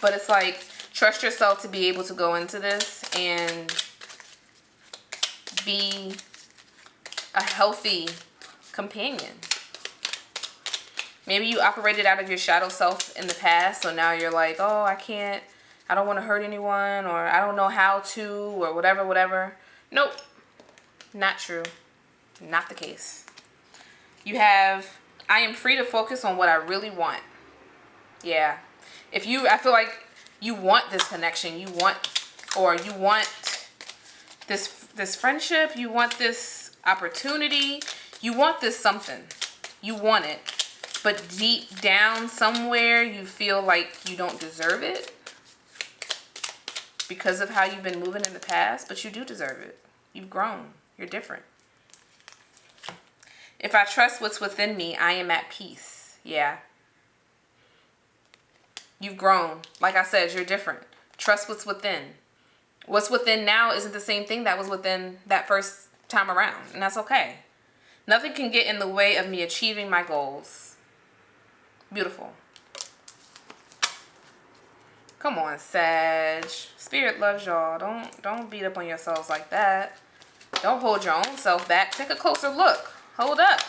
But it's like, trust yourself to be able to go into this and be a healthy companion. Maybe you operated out of your shadow self in the past, so now you're like, oh, I don't want to hurt anyone, or I don't know how to, or whatever. Nope. Not true. Not the case. You have, I am free to focus on what I really want. Yeah. I feel like you want this connection, you want this friendship, you want this opportunity, you want this something. You want it. But deep down somewhere, you feel like you don't deserve it because of how you've been moving in the past, but you do deserve it. You've grown. You're different. If I trust what's within me, I am at peace. Yeah. You've grown. Like I said, you're different. Trust what's within. What's within now isn't the same thing that was within that first time around, and that's okay. Nothing can get in the way of me achieving my goals. Beautiful. Come on, Sag. Spirit loves y'all. Don't beat up on yourselves like that. Don't hold your own self back. Take a closer look. Hold up.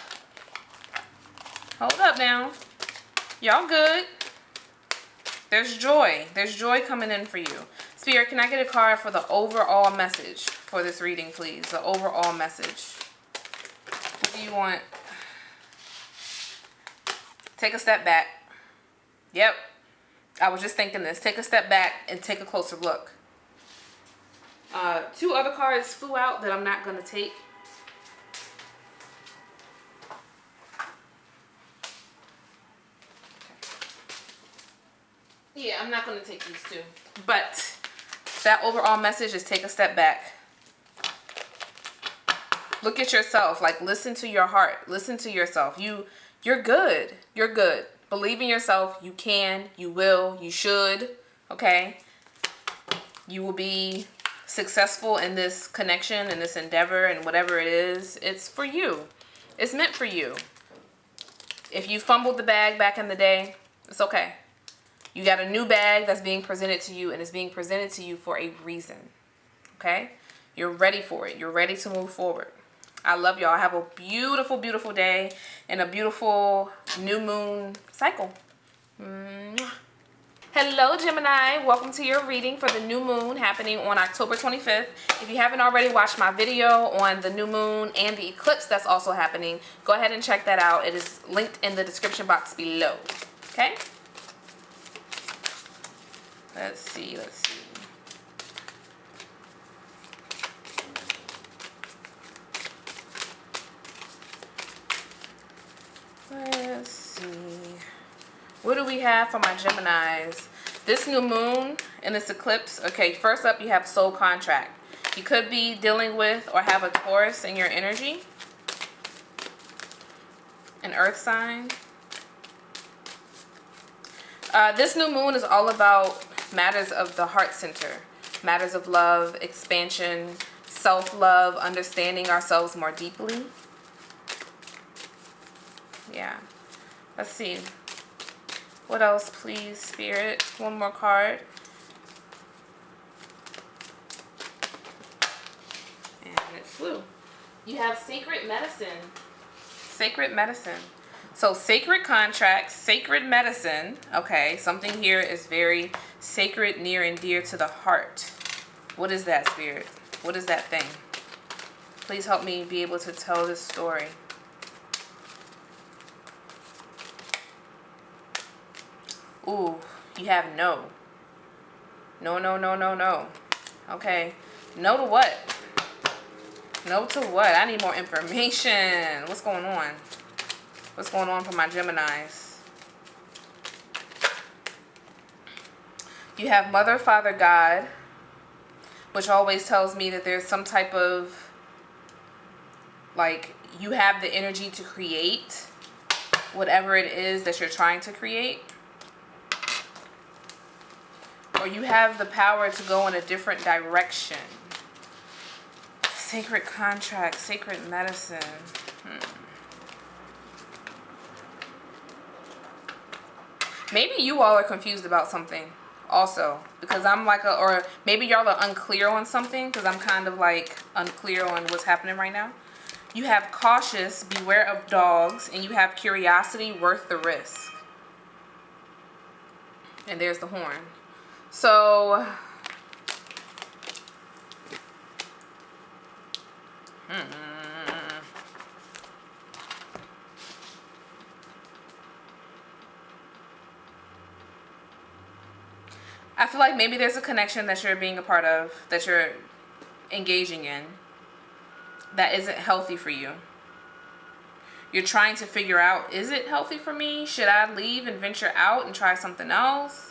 Hold up now. Y'all good. There's joy. There's joy coming in for you. Spirit, can I get a card for the overall message for this reading, please? The overall message. What do you want? Take a step back. Yep. I was just thinking this. Take a step back and take a closer look. 2 other cards flew out that I'm not going to take. Yeah, I'm not going to take these 2. But that overall message is take a step back. Look at yourself. Like, listen to your heart. Listen to yourself. You're good. You're good. Believe in yourself. You can. You will. You should. Okay? You will be successful in this connection, in this endeavor, and whatever it is. It's for you. It's meant for you. If you fumbled the bag back in the day, it's okay. You got a new bag that's being presented to you, and it's being presented to you for a reason. Okay? You're ready for it. You're ready to move forward. I love y'all. Have a beautiful, beautiful day and a beautiful new moon cycle. Mwah. Hello, Gemini. Welcome to your reading for the new moon happening on October 25th. If you haven't already watched my video on the new moon and the eclipse that's also happening, go ahead and check that out. It is linked in the description box below. Okay? Let's see. Let's see. What do we have for my Geminis? This new moon and this eclipse. Okay, first up you have soul contract. You could be dealing with or have a Taurus in your energy. An earth sign. This new moon is all about matters of the heart center. Matters of love, expansion, self-love, understanding ourselves more deeply. Yeah. Let's see. What else, please, Spirit? One more card. And it flew. You have sacred medicine. Sacred medicine. So sacred contracts, sacred medicine. Okay, something here is very sacred, near and dear to the heart. What is that, Spirit? What is that thing? Please help me be able to tell this story. Ooh, you have no. No, no, no, no, no. Okay. No to what? No to what? I need more information. What's going on? What's going on for my Geminis? You have Mother, Father, God, which always tells me that there's some type of, like, you have the energy to create whatever it is that you're trying to create. Or you have the power to go in a different direction. Sacred contract, sacred medicine. Maybe you all are confused about something also, because I'm like or maybe y'all are unclear on something, because I'm kind of like unclear on what's happening right now. You have cautious, beware of dogs, and you have curiosity, worth the risk. And there's the horn. So, I feel like maybe there's a connection that you're being a part of, that you're engaging in, that isn't healthy for you. You're trying to figure out, is it healthy for me? Should I leave and venture out and try something else?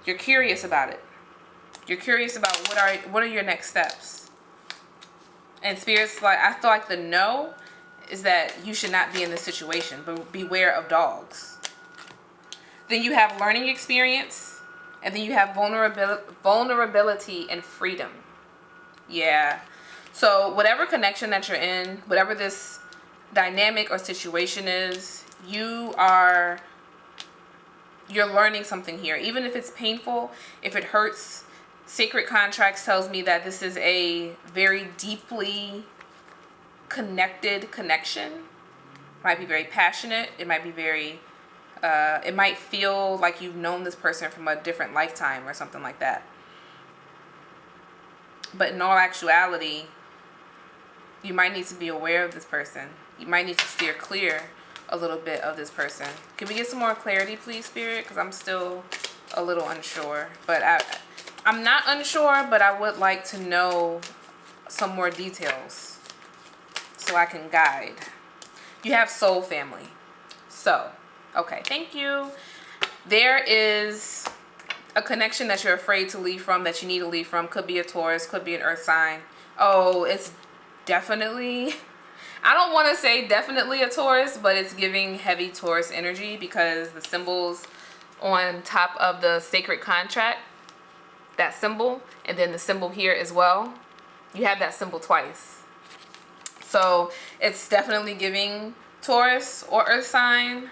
You're curious about it. You're curious about what are your next steps. And Spirit's like, I feel like the no is that you should not be in this situation, but beware of dogs. Then you have learning experience, and then you have vulnerability and freedom. Yeah. So whatever connection that you're in, whatever this dynamic or situation is, you're learning something here. Even if it's painful, if it hurts, sacred contracts tells me that this is a very deeply connected connection. It might be very passionate. It might be very, it might feel like you've known this person from a different lifetime or something like that. But in all actuality, you might need to be aware of this person. You might need to steer clear a little bit of this person. Can we get some more clarity, please, Spirit? Because I'm still a little unsure. But I'm not unsure, but I would like to know some more details so I can guide. You have soul family. So, okay, thank you. There is a connection that you're afraid to leave from, that you need to leave from. Could be a Taurus, could be an earth sign. Oh, it's definitely... I don't want to say definitely a Taurus, but it's giving heavy Taurus energy because the symbols on top of the sacred contract, that symbol, and then the symbol here as well, you have that symbol twice. So it's definitely giving Taurus or earth sign.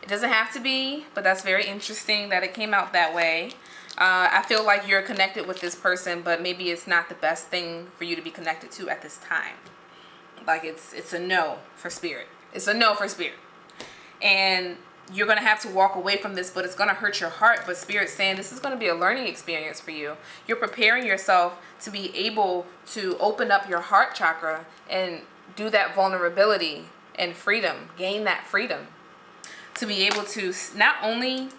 It doesn't have to be, but that's very interesting that it came out that way. I feel like you're connected with this person, but maybe it's not the best thing for you to be connected to at this time. Like it's a no for Spirit. It's a no for Spirit. And you're going to have to walk away from this, but it's going to hurt your heart. But Spirit's saying this is going to be a learning experience for you. You're preparing yourself to be able to open up your heart chakra and do that vulnerability and freedom, gain that freedom. To be able to not only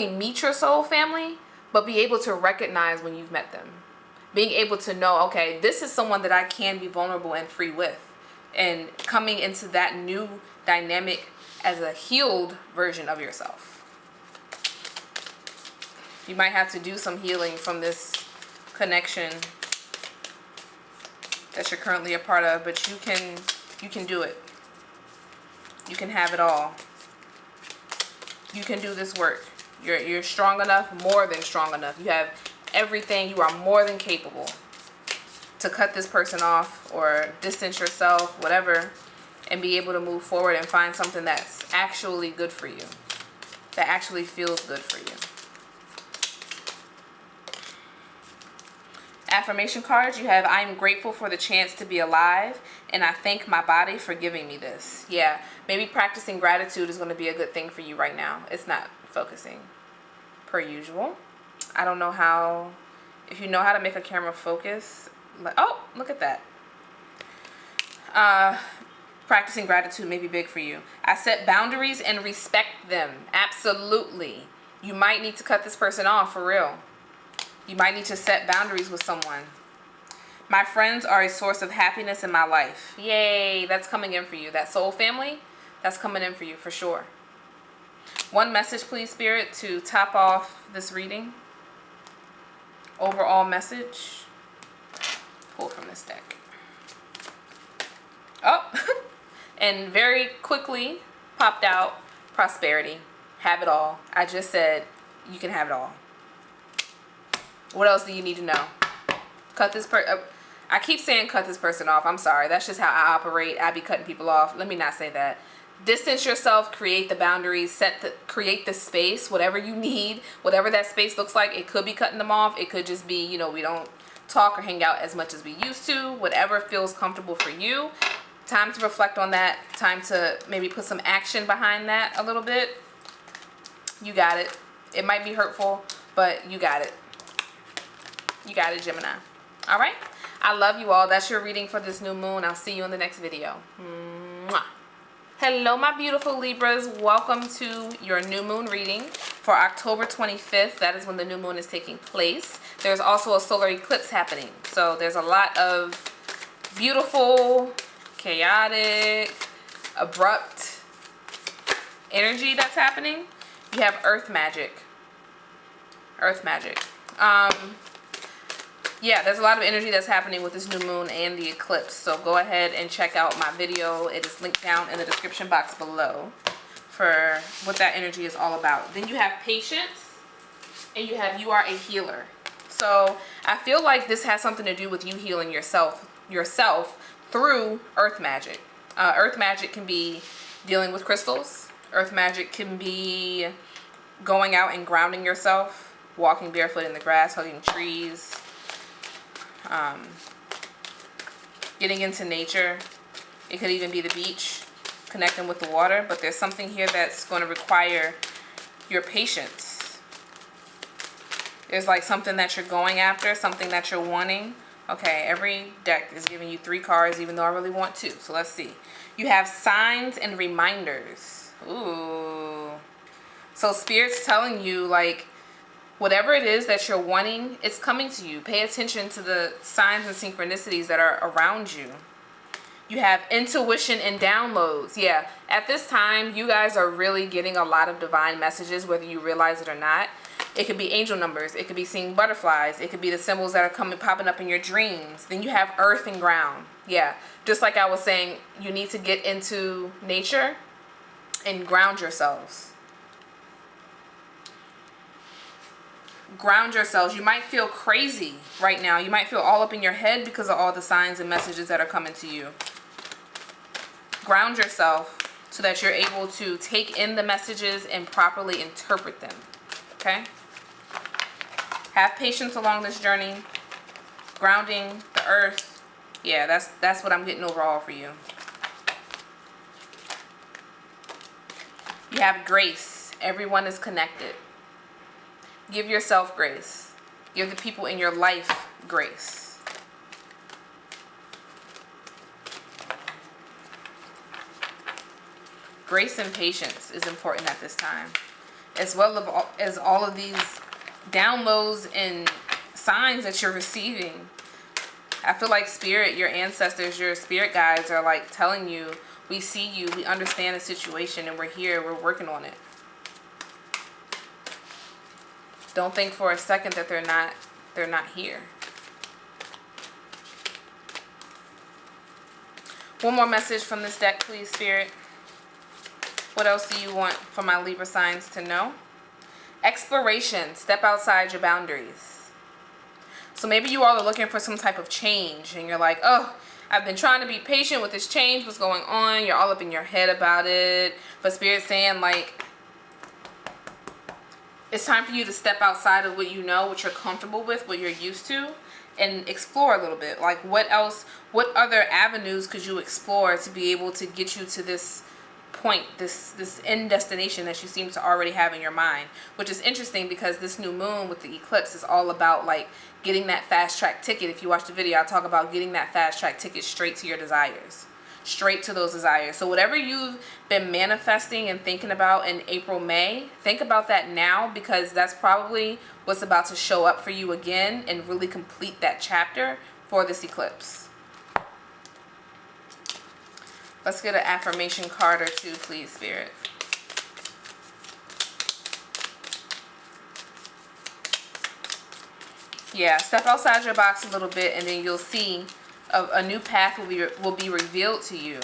meet your soul family, but be able to recognize when you've met them. Being able to know, okay, this is someone that I can be vulnerable and free with. And coming into that new dynamic as a healed version of yourself. You might have to do some healing from this connection that you're currently a part of, but you can do it. You can have it all. You can do this work. You're strong enough, more than strong enough. You have everything. You are more than capable to cut this person off or distance yourself, whatever, and be able to move forward and find something that's actually good for you, that actually feels good for you. Affirmation cards, you have, I am grateful for the chance to be alive, and I thank my body for giving me this. Yeah, maybe practicing gratitude is going to be a good thing for you right now. It's not focusing per usual. I don't know how If you know how to make a camera focus, like, oh, look at that. Practicing gratitude may be big for you. I set boundaries and respect them. Absolutely. You might need to cut this person off, for real. You might need to set boundaries with someone. My friends are a source of happiness in my life. Yay, that's coming in for you. That soul family, that's coming in for you for sure. One message, please, Spirit, to top off this reading. Overall message. Pull from this deck. Oh, and very quickly popped out prosperity. Have it all. I just said you can have it all. What else do you need to know? Cut this I keep saying cut this person off. I'm sorry. That's just how I operate. I be cutting people off. Let me not say that. Distance yourself, create the boundaries, create the space, whatever you need, whatever that space looks like. It could be cutting them off. It could just be, you know, we don't talk or hang out as much as we used to. Whatever feels comfortable for you. Time to reflect on that. Time to maybe put some action behind that a little bit. You got it. It might be hurtful, but you got it. You got it, Gemini. All right. I love you all. That's your reading for this new moon. I'll see you in the next video. Mwah. Hello, my beautiful Libras. Welcome to your new moon reading for October 25th. That is when the new moon is taking place. There's also a solar eclipse happening. So there's a lot of beautiful, chaotic, abrupt energy that's happening. You have earth magic. Earth magic. Yeah, there's a lot of energy that's happening with this new moon and the eclipse. So go ahead and check out my video. It is linked down in the description box below for what that energy is all about. Then you have patience and you have you are a healer. So I feel like this has something to do with you healing yourself through earth magic. Earth magic can be dealing with crystals. Earth magic can be going out and grounding yourself, walking barefoot in the grass, hugging trees, getting into nature. It could even be the beach, connecting with the water, but there's something here that's going to require your patience. There's like something that you're going after, something that you're wanting. Okay, every deck is giving you 3 cards, even though I really want 2. So let's see. You have signs and reminders. Ooh. So Spirit's telling you, like, whatever it is that you're wanting, it's coming to you. Pay attention to the signs and synchronicities that are around you. You have intuition and downloads. Yeah, at this time, you guys are really getting a lot of divine messages, whether you realize it or not. It could be angel numbers. It could be seeing butterflies. It could be the symbols that are popping up in your dreams. Then you have earth and ground. Yeah, just like I was saying, you need to get into nature and ground yourselves. Ground yourselves. You might feel crazy right now. You might feel all up in your head because of all the signs and messages that are coming to you. Ground yourself so that you're able to take in the messages and properly interpret them. Okay? Have patience along this journey. Grounding the earth. Yeah, that's what I'm getting overall for you. You have grace. Everyone is connected. Give yourself grace. Give the people in your life grace. Grace and patience is important at this time, as well as all of these downloads and signs that you're receiving. I feel like Spirit, your ancestors, your spirit guides are like telling you, we see you, we understand the situation, and we're here, we're working on it. Don't think for a second that they're not here. One more message from this deck, please, Spirit. What else do you want for my Libra signs to know? Exploration. Step outside your boundaries. So maybe you all are looking for some type of change and you're like, oh, I've been trying to be patient with this change. What's going on? You're all up in your head about it. But Spirit's saying, like, it's time for you to step outside of what you know, what you're comfortable with, what you're used to, and explore a little bit. Like, what else, what other avenues could you explore to be able to get you to this point, this end destination that you seem to already have in your mind, which is interesting because this new moon with the eclipse is all about like getting that fast track ticket. If you watch the video, I talk about getting that fast track ticket straight to your desires, straight to those desires. So whatever you've been manifesting and thinking about in April, May, think about that now, because that's probably what's about to show up for you again and really complete that chapter for this eclipse. Let's get an affirmation card or two, please, Spirit. Yeah, step outside your box a little bit, and then you'll see a new path will be revealed to you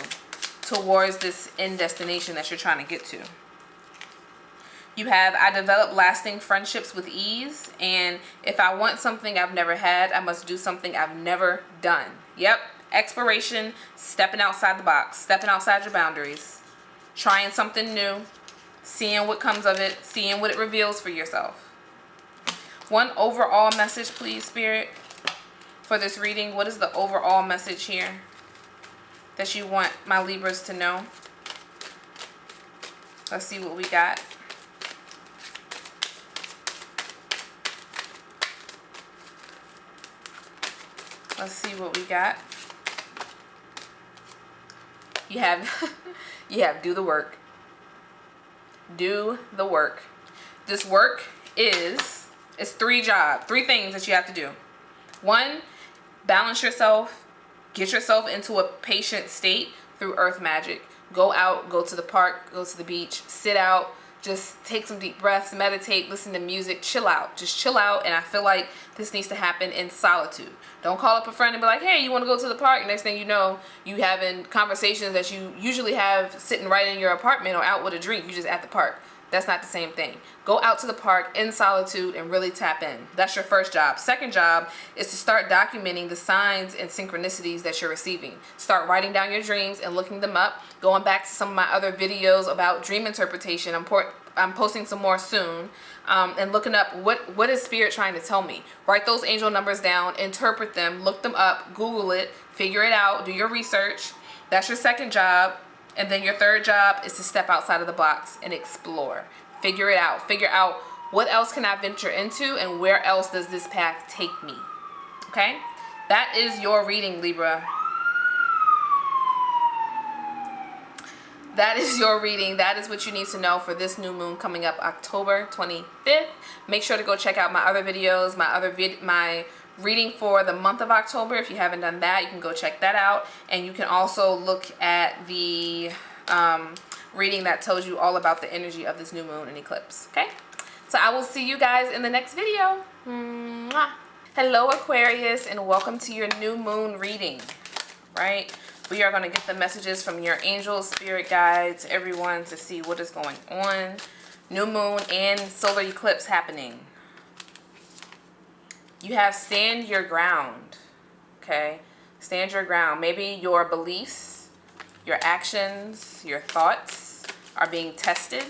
towards this end destination that you're trying to get to. You have, I develop lasting friendships with ease, and if I want something I've never had, I must do something I've never done. Yep. Exploration, stepping outside the box, stepping outside your boundaries, trying something new, seeing what comes of it, seeing what it reveals for yourself. One overall message, please, Spirit, for this reading. What is the overall message here that you want my Libras to know? Let's see what we got. Let's see what we got. You have, do the work. Do the work. This work is three things that you have to do. One, balance yourself. Get yourself into a patient state through earth magic. Go out, go to the park, go to the beach, sit out, just take some deep breaths, meditate, listen to music, chill out. Just chill out, and I feel like this needs to happen in solitude. Don't call up a friend and be like, hey, you want to go to the park? Next thing you know, you having conversations that you usually have sitting right in your apartment or out with a drink. You just at the park. That's not the same thing. Go out to the park in solitude and really tap in. That's your first job. Second job is to start documenting the signs and synchronicities that you're receiving. Start writing down your dreams and looking them up. Going back to some of my other videos about dream interpretation. I'm posting some more soon. And looking up what is Spirit trying to tell me. Write those angel numbers down, interpret them, look them up, Google it, figure it out, do your research. That's your second job. And then your third job is to step outside of the box and explore. Figure it out. Figure out what else can I venture into and where else does this path take me. Okay? That is your reading, Libra. That is your reading. That is what you need to know for this new moon coming up October 25th. Make sure to go check out my other videos, my reading for the month of October. If you haven't done that, you can go check that out. And you can also look at the reading that tells you all about the energy of this new moon and eclipse. Okay? So I will see you guys in the next video. Mwah. Hello, Aquarius, and welcome to your new moon reading. Right? We are going to get the messages from your angels, spirit guides, everyone, to see what is going on. New moon and solar eclipse happening. You have stand your ground. Okay? Stand your ground. Maybe your beliefs, your actions, your thoughts are being tested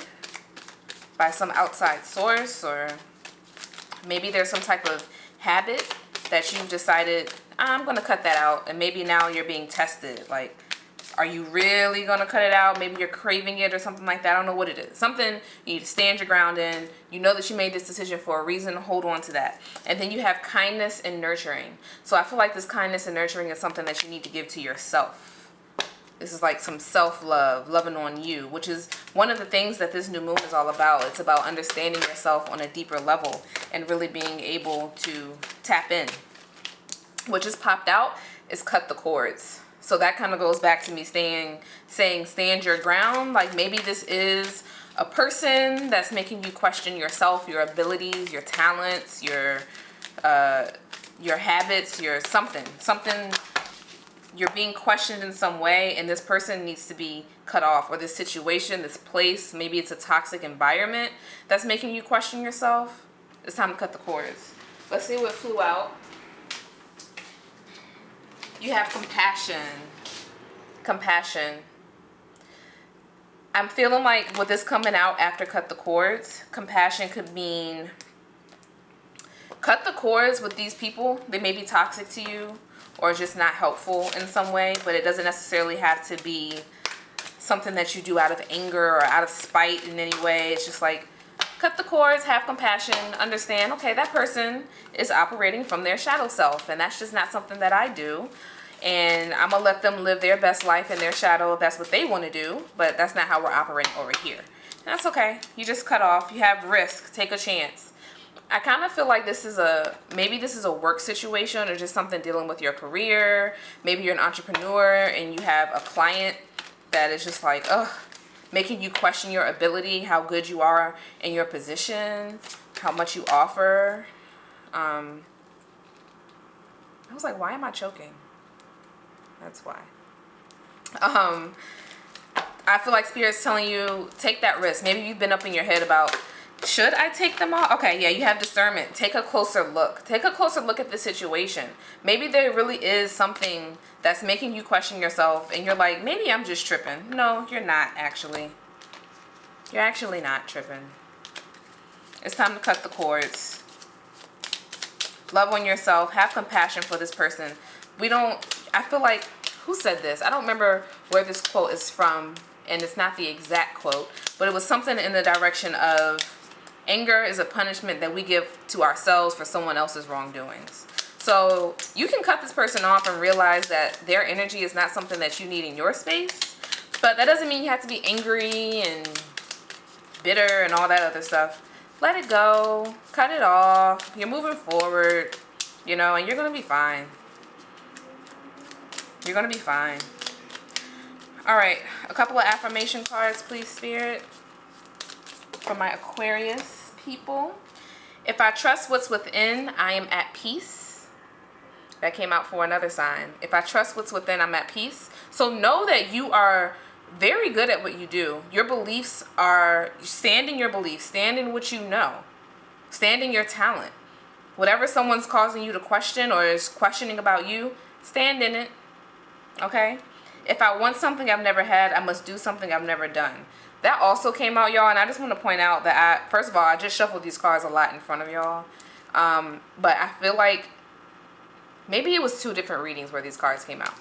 by some outside source, or maybe there's some type of habit that you've decided, I'm going to cut that out, and maybe now you're being tested. Like, are you really going to cut it out? Maybe you're craving it or something like that. I don't know what it is. Something you need to stand your ground in. You know that you made this decision for a reason. Hold on to that. And then you have kindness and nurturing. So I feel like this kindness and nurturing is something that you need to give to yourself. This is like some self-love, loving on you, which is one of the things that this new moon is all about. It's about understanding yourself on a deeper level and really being able to tap in. What just popped out is cut the cords. So that kind of goes back to me saying stand your ground. Like, maybe this is a person that's making you question yourself, your abilities, your talents, your habits, your something. You're being questioned in some way, and this person needs to be cut off, or this situation, this place, maybe it's a toxic environment that's making you question yourself. It's time to cut the cords. Let's see what flew out. You have compassion. Compassion. I'm feeling like with this coming out after cut the cords, compassion could mean cut the cords with these people. They may be toxic to you or just not helpful in some way, but it doesn't necessarily have to be something that you do out of anger or out of spite in any way. It's just like, cut the cords, have compassion, understand, okay, that person is operating from their shadow self, and that's just not something that I do. And I'm gonna let them live their best life in their shadow if that's what they want to do, but that's not how we're operating over here. And that's okay. You just cut off. You have risk. Take a chance. I kind of feel like maybe this is a work situation or just something dealing with your career. Maybe you're an entrepreneur and you have a client that is just like, ugh, making you question your ability, how good you are in your position, how much you offer. I was like, why am I choking? That's why. I feel like Spirit's telling you, take that risk. Maybe you've been up in your head about, should I take them off? Okay, yeah, you have discernment. Take a closer look. Take a closer look at the situation. Maybe there really is something that's making you question yourself, and you're like, maybe I'm just tripping. No, you're not actually. You're actually not tripping. It's time to cut the cords. Love on yourself. Have compassion for this person. I feel like, who said this? I don't remember where this quote is from, and it's not the exact quote, but it was something in the direction of, anger is a punishment that we give to ourselves for someone else's wrongdoings. So you can cut this person off and realize that their energy is not something that you need in your space, but that doesn't mean you have to be angry and bitter and all that other stuff. Let it go. Cut it off. You're moving forward, and you're going to be fine. You're going to be fine. All right. A couple of affirmation cards, please, Spirit, for my Aquarius people. If I trust what's within, I am at peace. That came out for another sign. If I trust what's within, I'm at peace. So know that you are very good at what you do. Your beliefs are, stand in your beliefs. Stand in what you know. Stand in your talent. Whatever someone's causing you to question or is questioning about you, stand in it. Okay? If I want something I've never had, I must do something I've never done. That also came out, y'all, and I just want to point out that first of all, I just shuffled these cards a lot in front of y'all. But I feel like maybe it was 2 different readings where these cards came out.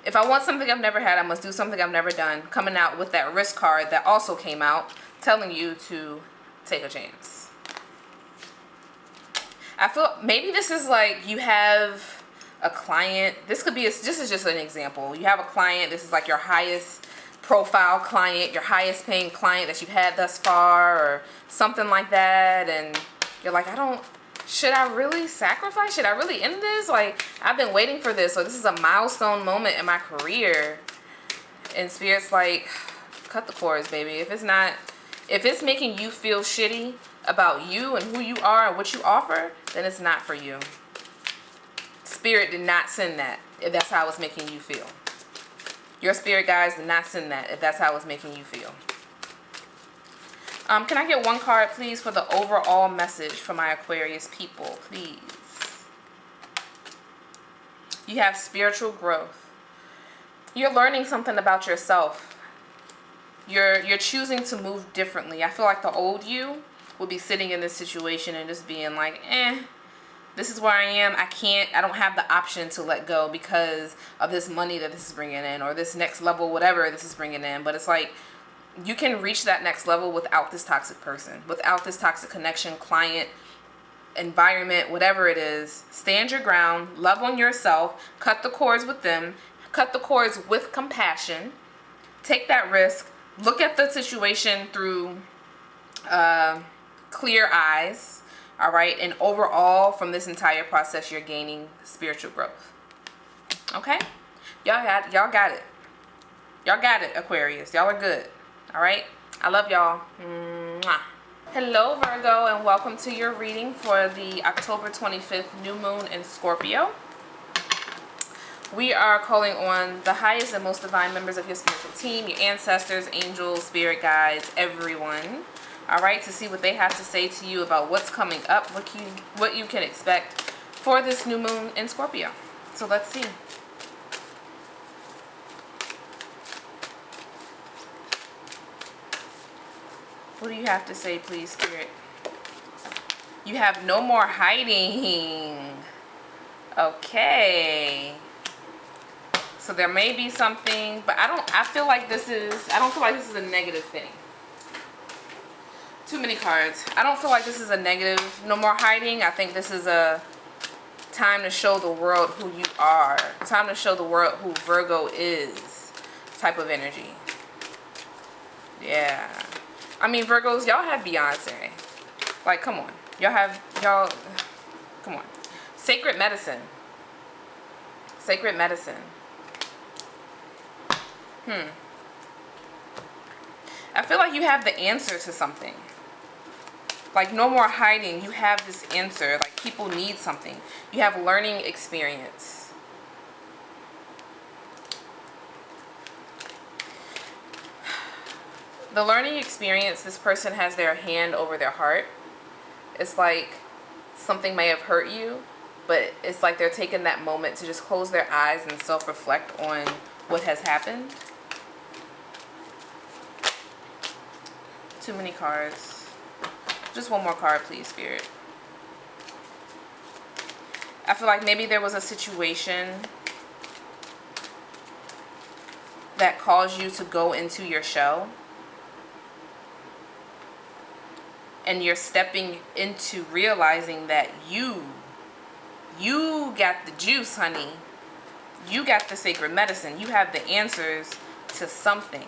If I want something I've never had, I must do something I've never done. Coming out with that risk card that also came out, telling you to take a chance. I feel maybe this is like you have a client. This is just an example. You have a client. This is like your highest profile client, your highest paying client that you've had thus far, or something like that, and you're like, should I really sacrifice? Should I really end this? Like, I've been waiting for this. So this is a milestone moment in my career. And Spirit's like, cut the cords, baby. If it's making you feel shitty about you and who you are and what you offer, then it's not for you. Spirit did not send that if that's how it's making you feel. Your spirit guides did not send that if that's how it's making you feel. Can I get one card, please, for the overall message for my Aquarius people, please? You have spiritual growth. You're learning something about yourself. You're choosing to move differently. I feel like the old you would be sitting in this situation and just being like, this is where I am. I don't have the option to let go because of this money that this is bringing in, or this next level, whatever this is bringing in. But it's like, you can reach that next level without this toxic person, without this toxic connection, client, environment, whatever it is. Stand your ground, love on yourself, cut the cords with them, cut the cords with compassion, take that risk, look at the situation through clear eyes, all right? And overall, from this entire process, you're gaining spiritual growth. Okay? Y'all got it. Y'all got it, Aquarius. Y'all are good. All right? I love y'all. Mwah. Hello, Virgo, and welcome to your reading for the October 25th new moon in Scorpio. We are calling on the highest and most divine members of your spiritual team, your ancestors, angels, spirit guides, everyone. All right, to see what they have to say to you about what's coming up, what you can expect for this new moon in Scorpio. So let's see. What do you have to say, please, Spirit? You have no more hiding. Okay. So there may be something, but I don't feel like this is a negative thing. Too many cards. I don't feel like this is a negative. No more hiding. I think this is a time to show the world who you are. Time to show the world who Virgo is. Type of energy. Yeah. I mean, Virgos, y'all have Beyonce. Like, come on. Come on. Sacred medicine. Sacred medicine. I feel like you have the answer to something. Like, no more hiding. You have this answer. Like, people need something. You have learning experience. The learning experience, this person has their hand over their heart. It's like something may have hurt you, but it's like they're taking that moment to just close their eyes and self-reflect on what has happened. Too many cards. Just one more card, please, Spirit. I feel like maybe there was a situation that caused you to go into your shell. And you're stepping into realizing that you got the juice, honey. You got the sacred medicine. You have the answers to something.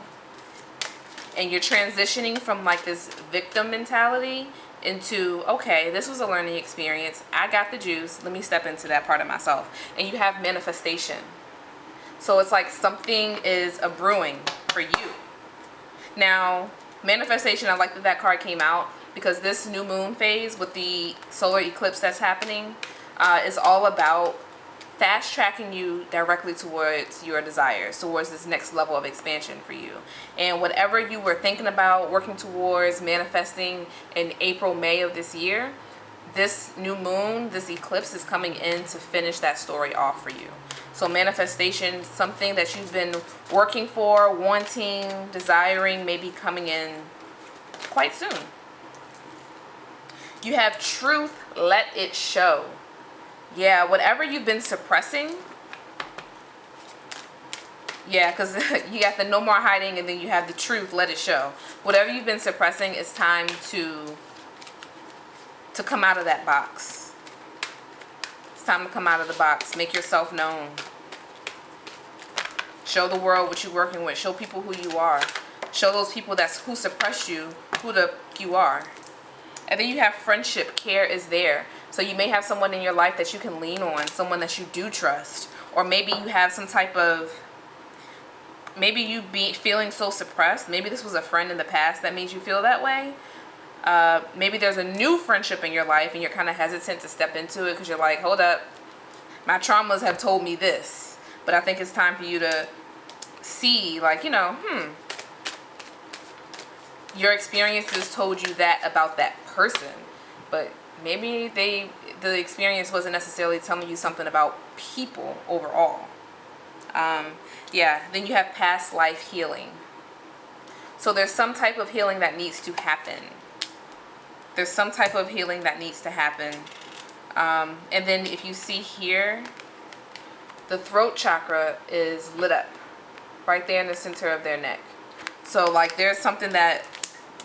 And you're transitioning from like this victim mentality into, okay, this was a learning experience. I got the juice. Let me step into that part of myself. And you have manifestation. So it's like something is a brewing for you. Now, manifestation, I like that card came out because this new moon phase with the solar eclipse that's happening is all about fast tracking you directly towards your desires, towards this next level of expansion for you. And whatever you were thinking about, working towards, manifesting in April, May of this year, this new moon, this eclipse is coming in to finish that story off for you. So manifestation, something that you've been working for, wanting, desiring, maybe coming in quite soon. You have truth, let it show. Yeah, whatever you've been suppressing. Yeah, because you got the no more hiding and then you have the truth, let it show. Whatever you've been suppressing, it's time to come out of that box. It's time to come out of the box. Make yourself known. Show the world what you're working with. Show people who you are. Show those people who suppress you who you are. And then you have friendship. Care is there. So you may have someone in your life that you can lean on, someone that you do trust. Or maybe you have some type of, maybe you be feeling so suppressed. Maybe this was a friend in the past that made you feel that way. Maybe there's a new friendship in your life and you're kind of hesitant to step into it because you're like, hold up, my traumas have told me this. But I think it's time for you to see, like, your experiences told you that about that person. But maybe the experience wasn't necessarily telling you something about people overall. Yeah, then you have past life healing. So there's some type of healing that needs to happen. There's some type of healing that needs to happen. And then if you see here, the throat chakra is lit up right there in the center of their neck. So like there's something that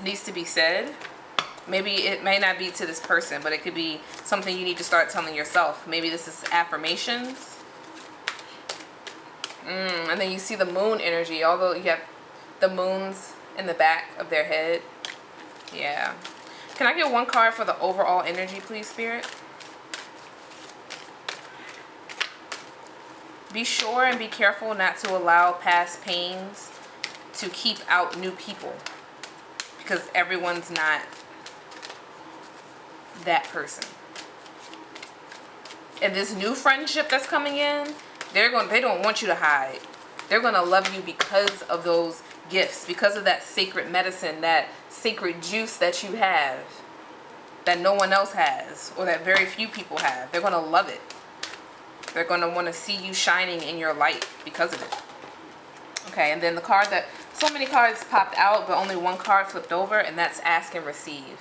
needs to be said. Maybe it may not be to this person, but it could be something you need to start telling yourself. Maybe this is affirmations. And then you see the moon energy, although you have the moons in the back of their head. Yeah. Can I get one card for the overall energy, please, Spirit? Be sure and be careful not to allow past pains to keep out new people. Because everyone's not that person. And this new friendship that's coming in, they don't want you to hide. They're going to love you because of those gifts, because of that sacred medicine, that sacred juice that you have that no one else has, or that very few people have. They're going to love it. They're going to want to see you shining in your light because of it. Okay, and then the card that, so many cards popped out, but only one card flipped over, and that's ask and receive.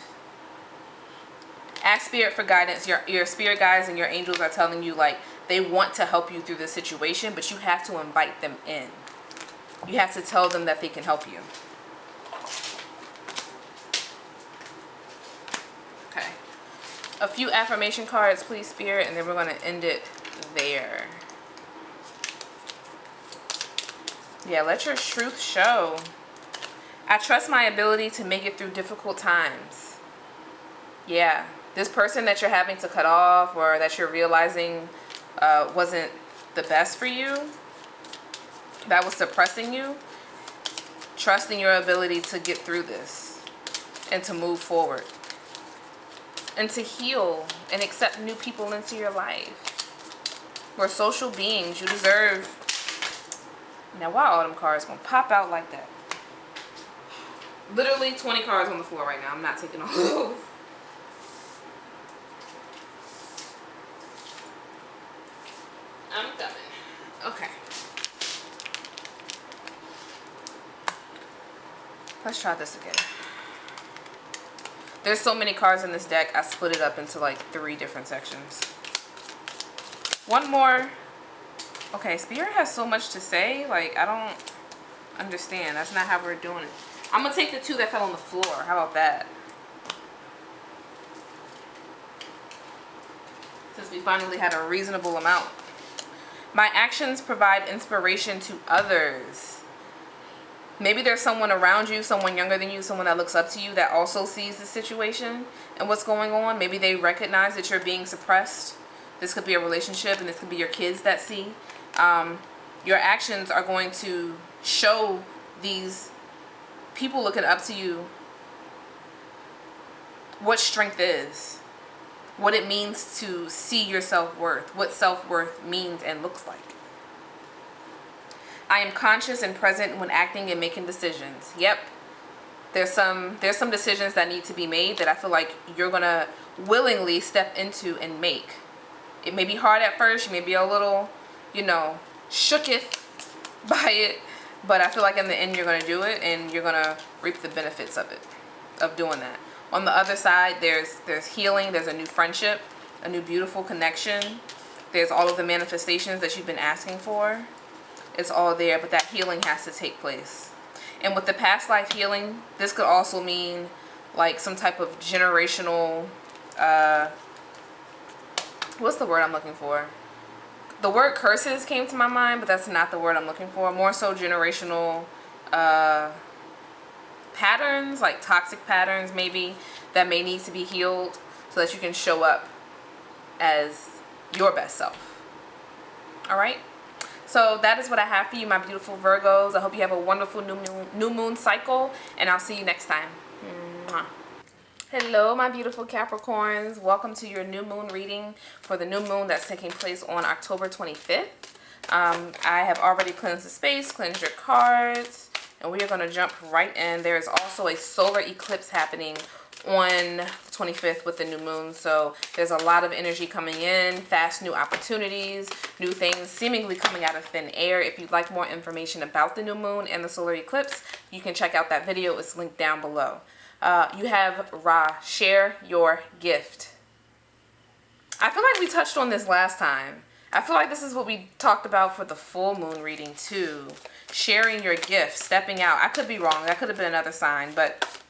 Ask Spirit for guidance. Your spirit guides and your angels are telling you, like, They want to help you through the situation, but you have to invite them in. You have to tell them that they can help you. Okay. A few affirmation cards, please, Spirit, and then we're going to end it there. Yeah, let your truth show. I trust my ability to make it through difficult times. Yeah, this person that you're having to cut off or that you're realizing wasn't the best for you, that was suppressing you, trust in your ability to get through this and to move forward and to heal and accept new people into your life. We're social beings. You deserve. Now, why all them cards gonna pop out like that? Literally 20 cards on the floor right now. I'm not taking all those. I'm coming. Okay. Let's try this again. There's so many cards in this deck, I split it up into like 3 different sections. One more. Okay, Spirit has so much to say. Like, I don't understand. That's not how we're doing it. I'm going to take the 2 that fell on the floor. How about that? Since we finally had a reasonable amount. My actions provide inspiration to others. Maybe there's someone around you, someone younger than you, someone that looks up to you that also sees the situation and what's going on. Maybe they recognize that you're being suppressed. This could be a relationship, and this could be your kids that see. Your actions are going to show these people looking up to you what strength is, what it means to see your self-worth, what self-worth means and looks like. I am conscious and present when acting and making decisions. Yep. There's some decisions that need to be made that I feel like you're going to willingly step into and make. It may be hard at first. You may be a little, shooketh by it. But I feel like in the end you're going to do it and you're going to reap the benefits of it, of doing that. On the other side, there's healing. There's a new friendship, a new beautiful connection. There's all of the manifestations that you've been asking for. It's all there, but that healing has to take place. And with the past life healing, this could also mean like some type of generational, what's the word I'm looking for? The word curses came to my mind, but that's not the word I'm looking for. More so generational patterns, like toxic patterns maybe, that may need to be healed so that you can show up as your best self. All right? So that is what I have for you, my beautiful Virgos. I hope you have a wonderful new moon cycle, and I'll see you next time. Mwah. Hello, my beautiful Capricorns. Welcome to your new moon reading for the new moon that's taking place on October 25th. I have already cleansed the space, cleansed your cards, and we are going to jump right in. There is also a solar eclipse happening on the 25th with the new moon, so there's a lot of energy coming in, fast new opportunities, new things seemingly coming out of thin air. If you'd like more information about the new moon and the solar eclipse, you can check out that video. It's linked down below. You have Ra, share your gift. I feel like we touched on this last time. I feel like this is what we talked about for the full moon reading too. Sharing your gift, stepping out. I could be wrong. That could have been another sign, but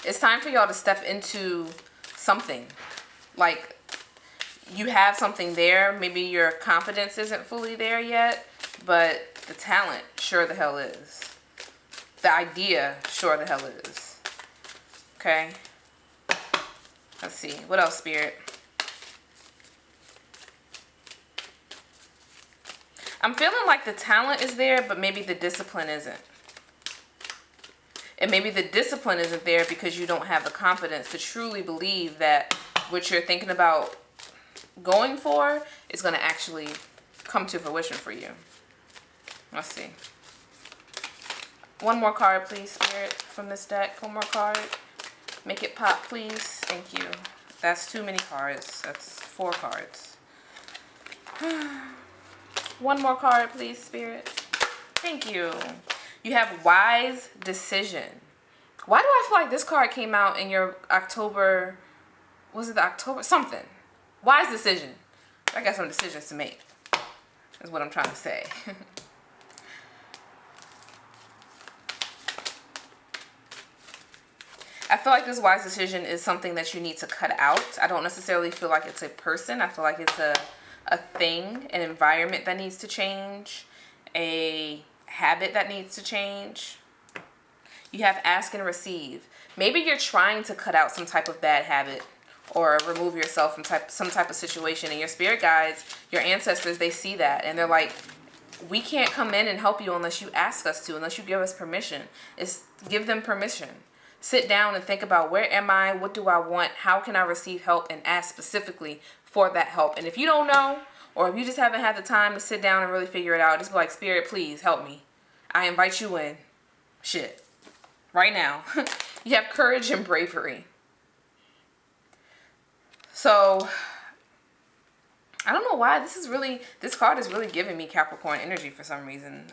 it's time for y'all to step into something. Like, you have something there. Maybe your confidence isn't fully there yet, but the talent sure the hell is. The idea sure the hell is. Okay? Let's see. What else, Spirit? I'm feeling like the talent is there, but maybe the discipline isn't. And maybe the discipline isn't there because you don't have the confidence to truly believe that what you're thinking about going for is going to actually come to fruition for you. Let's see. One more card, please, Spirit, from this deck. One more card. Make it pop, please. Thank you. That's too many cards. That's 4 cards. One more card, please, Spirit. Thank you. You have wise decision. Why do I feel like this card came out in your October, was it the October? Something. Wise decision. I got some decisions to make, is what I'm trying to say. I feel like this wise decision is something that you need to cut out. I don't necessarily feel like it's a person. I feel like it's a thing, an environment that needs to change, a habit that needs to change. You have ask and receive. Maybe you're trying to cut out some type of bad habit or remove yourself from some type of situation, and your spirit guides, your ancestors, they see that and they're like, we can't come in and help you unless you ask us to, unless you give us permission. It's give them permission. Sit down and think about, where am I? What do I want? How can I receive help? And ask specifically for that help. And if you don't know, or if you just haven't had the time to sit down and really figure it out, just be like, Spirit, please help me. I invite you in. Shit. Right now. You have courage and bravery. So, I don't know why this card is really giving me Capricorn energy for some reason.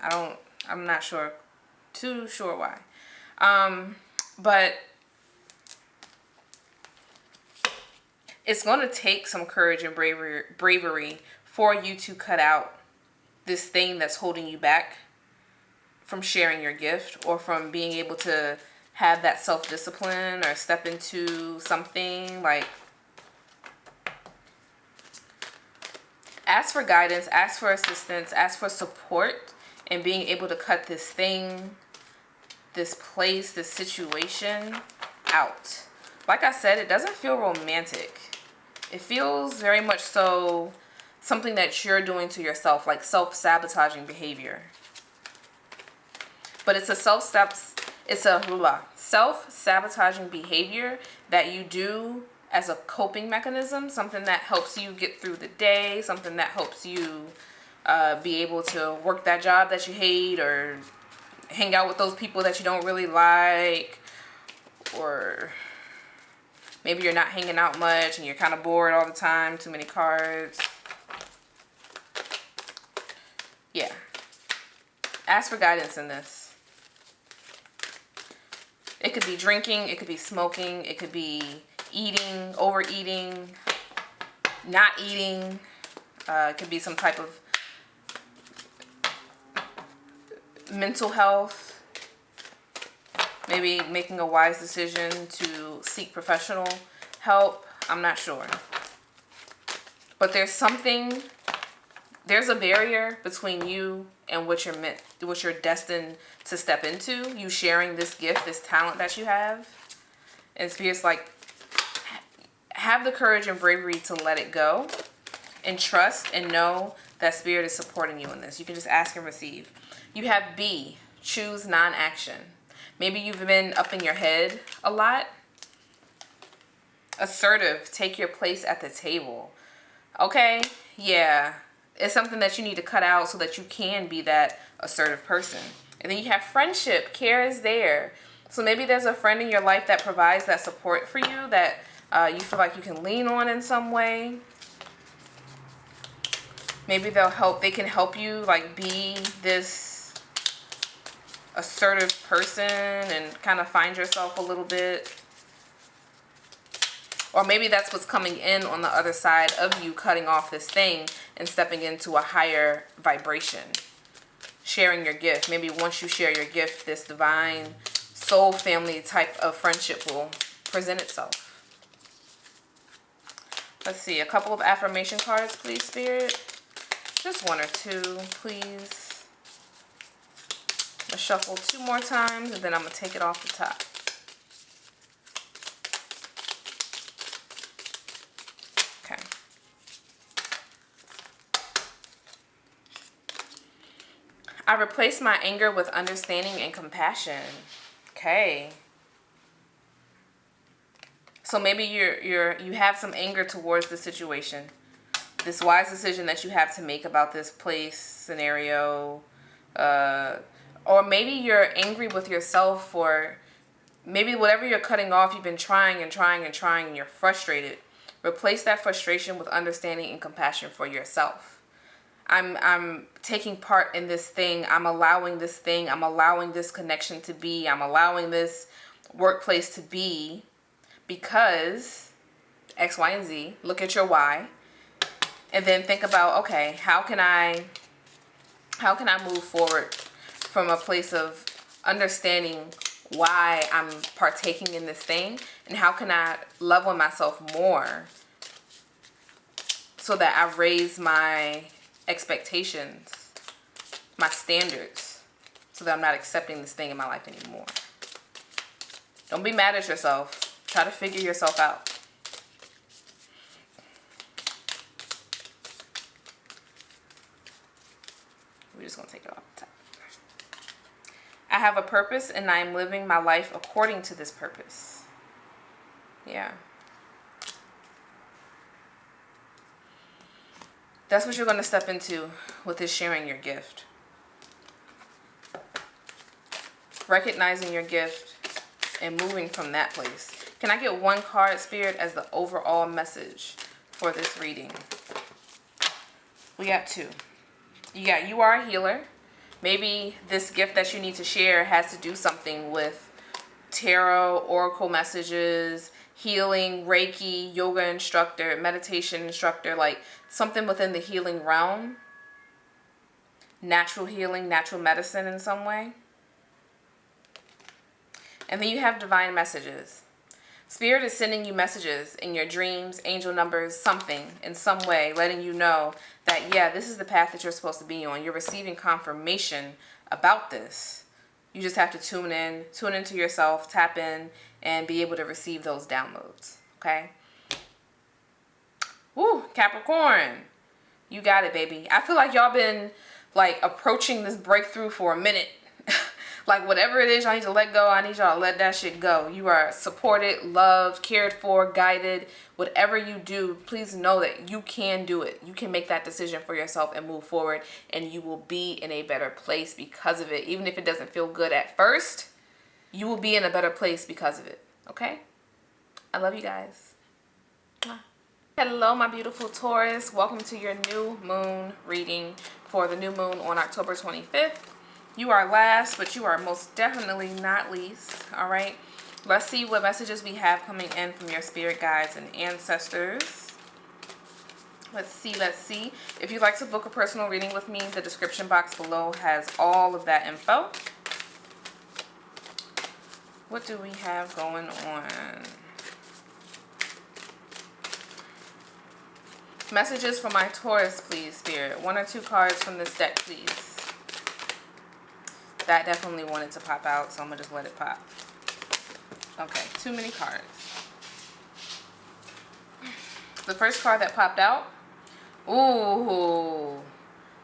I'm not too sure why. But it's going to take some courage and bravery for you to cut out this thing that's holding you back from sharing your gift, or from being able to have that self-discipline or step into something. Like, ask for guidance, ask for assistance, ask for support in being able to cut this thing, this place, this situation out. Like I said, it doesn't feel romantic. It feels very much so something that you're doing to yourself, like self-sabotaging behavior. But it's a self-sabotaging behavior that you do as a coping mechanism, something that helps you get through the day, something that helps you be able to work that job that you hate, or hang out with those people that you don't really like, or maybe you're not hanging out much and you're kind of bored all the time, too many cards. Yeah. Ask for guidance in this. It could be drinking, it could be smoking, it could be eating, overeating, not eating. It could be some type of mental health. Maybe making a wise decision to seek professional help. I'm not sure. But there's a barrier between you and what you're destined to step into. You sharing this gift, this talent that you have. And Spirit's like, have the courage and bravery to let it go, and trust and know that Spirit is supporting you in this. You can just ask and receive. You have B, choose non-action. Maybe you've been up in your head a lot. Assertive, take your place at the table. Okay, yeah. It's something that you need to cut out so that you can be that assertive person. And then you have friendship. Care is there. So maybe there's a friend in your life that provides that support for you, that you feel like you can lean on in some way. Maybe they can help you like be this assertive person and kind of find yourself a little bit. Or maybe that's what's coming in on the other side of you cutting off this thing and stepping into a higher vibration. Sharing your gift. Maybe once you share your gift, this divine soul family type of friendship will present itself. Let's see, a couple of affirmation cards, please, Spirit. Just one or two, please. I'm going to shuffle 2 more times, and then I'm going to take it off the top. Okay. I replace my anger with understanding and compassion. Okay. So maybe you have some anger towards the situation. This wise decision that you have to make about this place, scenario, or maybe you're angry with yourself for maybe whatever you're cutting off, you've been trying and trying and trying and you're frustrated. Replace that frustration with understanding and compassion for yourself. I'm taking part in this thing. I'm allowing this thing. I'm allowing this connection to be. I'm allowing this workplace to be because X, Y, and Z. Look at your why. And then think about, okay, how can I move forward from a place of understanding why I'm partaking in this thing, and how can I level myself more so that I raise my expectations, my standards, so that I'm not accepting this thing in my life anymore. Don't be mad at yourself. Try to figure yourself out. We're just going to take it off the top. I have a purpose and I am living my life according to this purpose. Yeah. That's what you're going to step into with this sharing your gift. Recognizing your gift and moving from that place. Can I get one card, Spirit, as the overall message for this reading? We got two. You are a healer. Maybe this gift that you need to share has to do something with tarot, oracle messages, healing, Reiki, yoga instructor, meditation instructor, like something within the healing realm. Natural healing, natural medicine in some way. And then you have divine messages. Spirit is sending you messages in your dreams, angel numbers, something in some way, letting you know that, yeah, this is the path that you're supposed to be on. You're receiving confirmation about this. You just have to tune into yourself, tap in, and be able to receive those downloads. Okay? Woo, Capricorn. You got it, baby. I feel like y'all been like approaching this breakthrough for a minute. Like whatever it is y'all need to let go, I need y'all to let that shit go. You are supported, loved, cared for, guided. Whatever you do, please know that you can do it. You can make that decision for yourself and move forward, and you will be in a better place because of it. Even if it doesn't feel good at first, you will be in a better place because of it. Okay? I love you guys. Hello, my beautiful Taurus. Welcome to your new moon reading for the new moon on October 25th. You are last, but you are most definitely not least. All right. Let's see what messages we have coming in from your spirit guides and ancestors. Let's see. If you'd like to book a personal reading with me, the description box below has all of that info. What do we have going on? Messages for my Taurus, please, Spirit. 1 or 2 cards from this deck, please. That definitely wanted to pop out, so I'm going to just let it pop. Okay, too many cards. The first card that popped out. Ooh.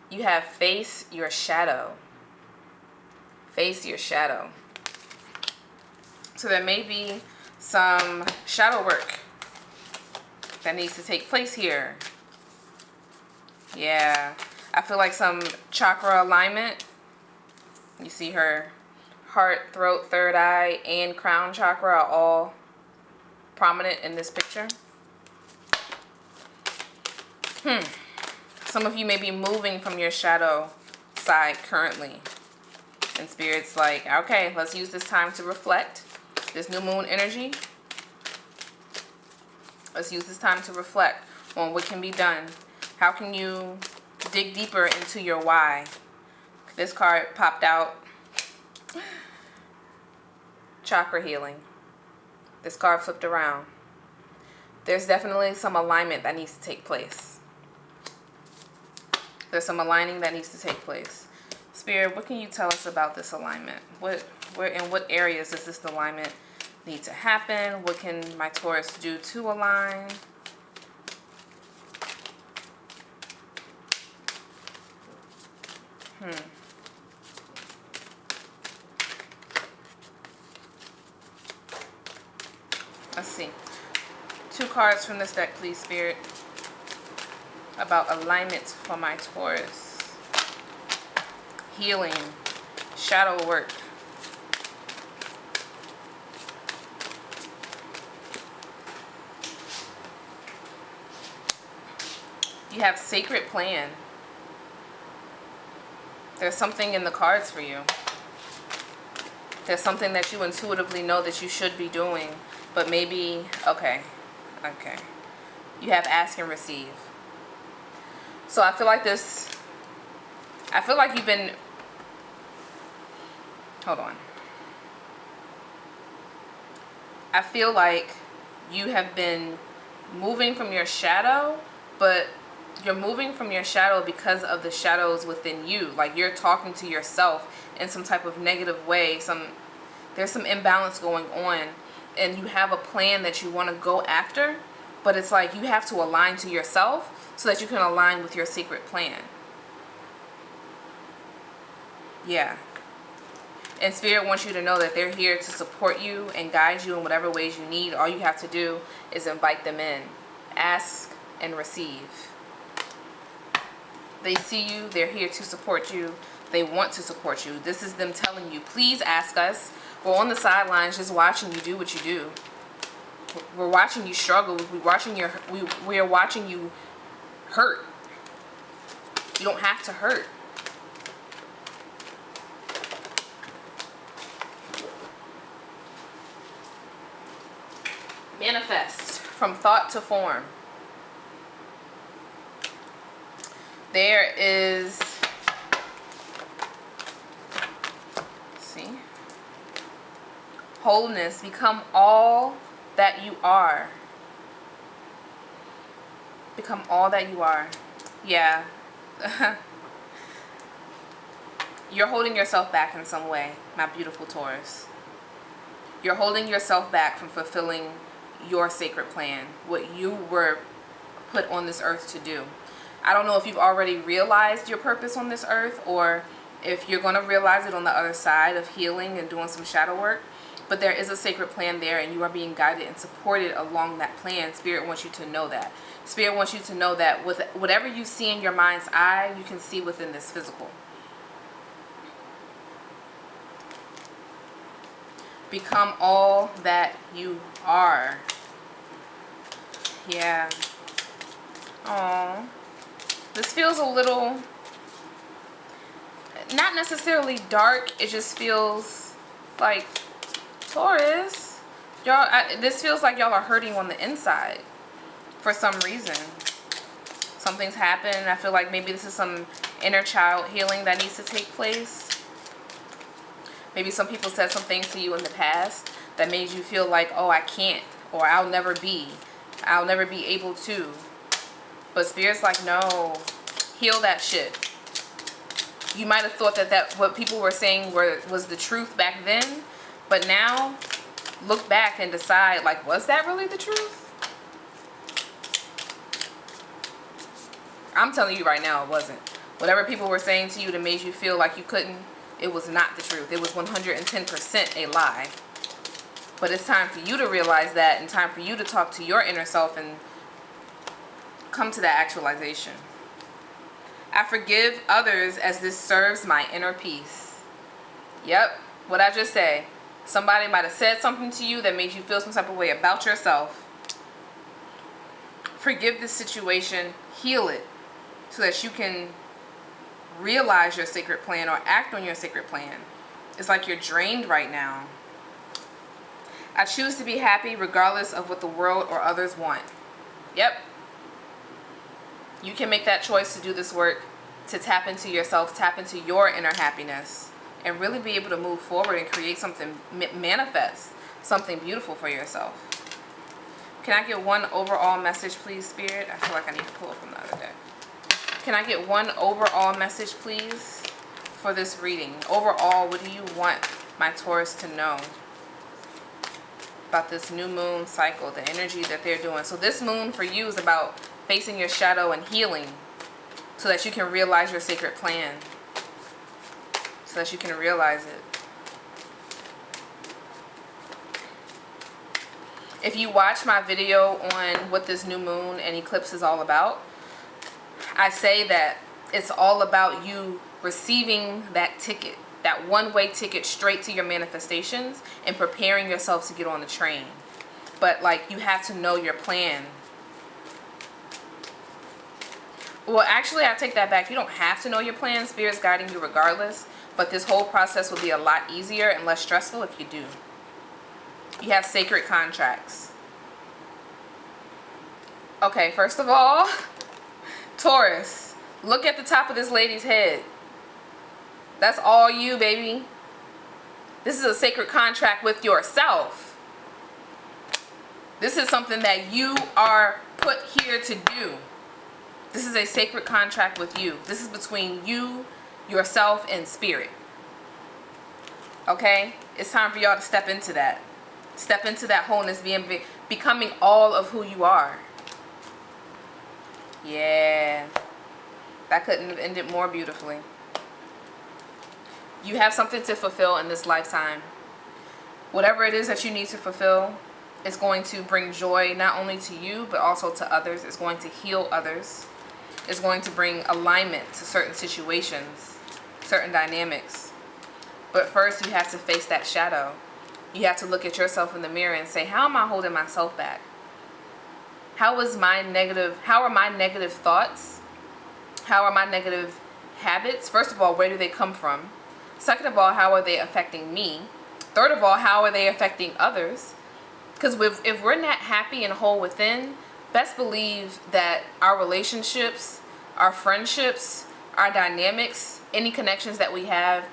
You have face your shadow. Face your shadow. So there may be some shadow work that needs to take place here. Yeah. I feel like some chakra alignment. You see her heart, throat, third eye, and crown chakra are all prominent in this picture. Some of you may be moving from your shadow side currently. And Spirit's like, okay, let's use this time to reflect. This new moon energy. Let's use this time to reflect on what can be done. How can you dig deeper into your why? This card popped out. Chakra healing. This card flipped around. There's definitely some alignment that needs to take place. There's some aligning that needs to take place. Spirit, what can you tell us about this alignment? In what areas does this alignment need to happen? What can my Taurus do to align? Let's see. 2 cards from this deck, please, Spirit. About alignment for my Taurus. Healing. Shadow work. You have sacred plan. There's something in the cards for you. There's something that you intuitively know that you should be doing. But maybe, okay. You have ask and receive. So I feel like you've been, hold on. I feel like you have been moving from your shadow, but you're moving from your shadow because of the shadows within you. Like you're talking to yourself in some type of negative way. There's some imbalance going on, and you have a plan that you want to go after, but it's like you have to align to yourself so that you can align with your secret plan. Yeah. And Spirit wants you to know that they're here to support you and guide you in whatever ways you need. All you have to do is invite them in. Ask and receive. They see you. They're here to support you. They want to support you. This is them telling you, please ask us. We're on the sidelines just watching you do what you do. We're watching you struggle. We are watching you hurt. You don't have to hurt. Manifest from thought to form. There is, let's see, wholeness. Become all that you are. Become all that you are. Yeah. You're holding yourself back in some way, my beautiful Taurus. You're holding yourself back from fulfilling your sacred plan, what you were put on this earth to do. I don't know if you've already realized your purpose on this earth, or if you're going to realize it on the other side of healing and doing some shadow work, but there is a sacred plan there, and you are being guided and supported along that plan. Spirit wants you to know that. Spirit wants you to know that with whatever you see in your mind's eye, you can see within this physical. Become all that you are. Yeah. Aww. This feels a little, not necessarily dark. It just feels like, Taurus, y'all, this feels like y'all are hurting on the inside for some reason. Something's happened. I feel like maybe this is some inner child healing that needs to take place. Maybe some people said some things to you in the past that made you feel like, oh, I can't, or I'll never be able to. But Spirit's like, no, heal that shit. You might have thought that what people were saying was the truth back then, but now look back and decide, like, was that really the truth? I'm telling you right now, it wasn't. Whatever people were saying to you that made you feel like you couldn't, it was not the truth. It was 110% a lie. But it's time for you to realize that, and time for you to talk to your inner self and come to that actualization. I forgive others as this serves my inner peace. Yep, what I just said. Somebody might have said something to you that made you feel some type of way about yourself. Forgive this situation, heal it, so that you can realize your sacred plan or act on your sacred plan. It's like you're drained right now. I choose to be happy regardless of what the world or others want. Yep. You can make that choice to do this work, to tap into yourself, tap into your inner happiness, and really be able to move forward and create something, manifest something beautiful for yourself. Can I get one overall message, please, Spirit? I feel like I need to pull it from the other deck. Can I get one overall message, please, for this reading? Overall, what do you want my Taurus to know about this new moon cycle, the energy that they're doing? So this moon for you is about facing your shadow and healing so that you can realize your sacred plan, so that you can realize it. If you watch my video on what this new moon and eclipse is all about, I say that it's all about you receiving that ticket, that one-way ticket straight to your manifestations, and preparing yourself to get on the train. But like, you have to know your plan. Well, actually, I take that back. You don't have to know your plan. Spirit's guiding you regardless. But this whole process will be a lot easier and less stressful if you do. You have sacred contracts. Okay, first of all, Taurus, Look at the top of this lady's head. That's all you, baby. This is a sacred contract with yourself. This is something that you are put here to do. This is a sacred contract with you. This is between you, yourself, and spirit. Okay? It's time for y'all to step into that. Step into that wholeness, becoming all of who you are. Yeah. That couldn't have ended more beautifully. You have something to fulfill in this lifetime. Whatever it is that you need to fulfill, it's going to bring joy not only to you, but also to others. It's going to heal others. It's going to bring alignment to certain situations, certain dynamics. But first, you have to face that shadow. You have to look at yourself in the mirror and say, how am I holding myself back? How are my negative thoughts? How are my negative habits? First of all, where do they come from? Second of all, how are they affecting me? Third of all, how are they affecting others? Because if we're not happy and whole within, best believe that our relationships, our friendships, our dynamics, any connections that we have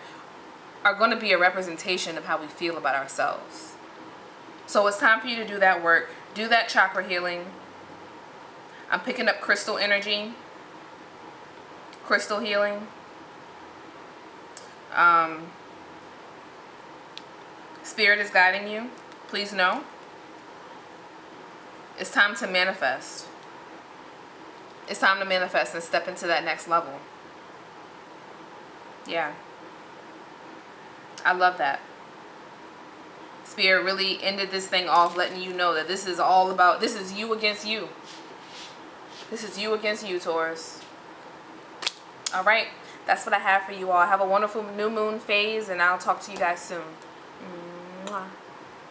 are going to be a representation of how we feel about ourselves. So it's time for you to do that work. Do that chakra healing. I'm picking up crystal energy. Crystal healing. Spirit is guiding you. Please know. It's time to manifest. It's time to manifest and step into that next level. Yeah. I love that. Spirit really ended this thing off letting you know that this is all about, this is you against you. This is you against you, Taurus. All right. That's what I have for you all. Have a wonderful new moon phase, and I'll talk to you guys soon. Mwah.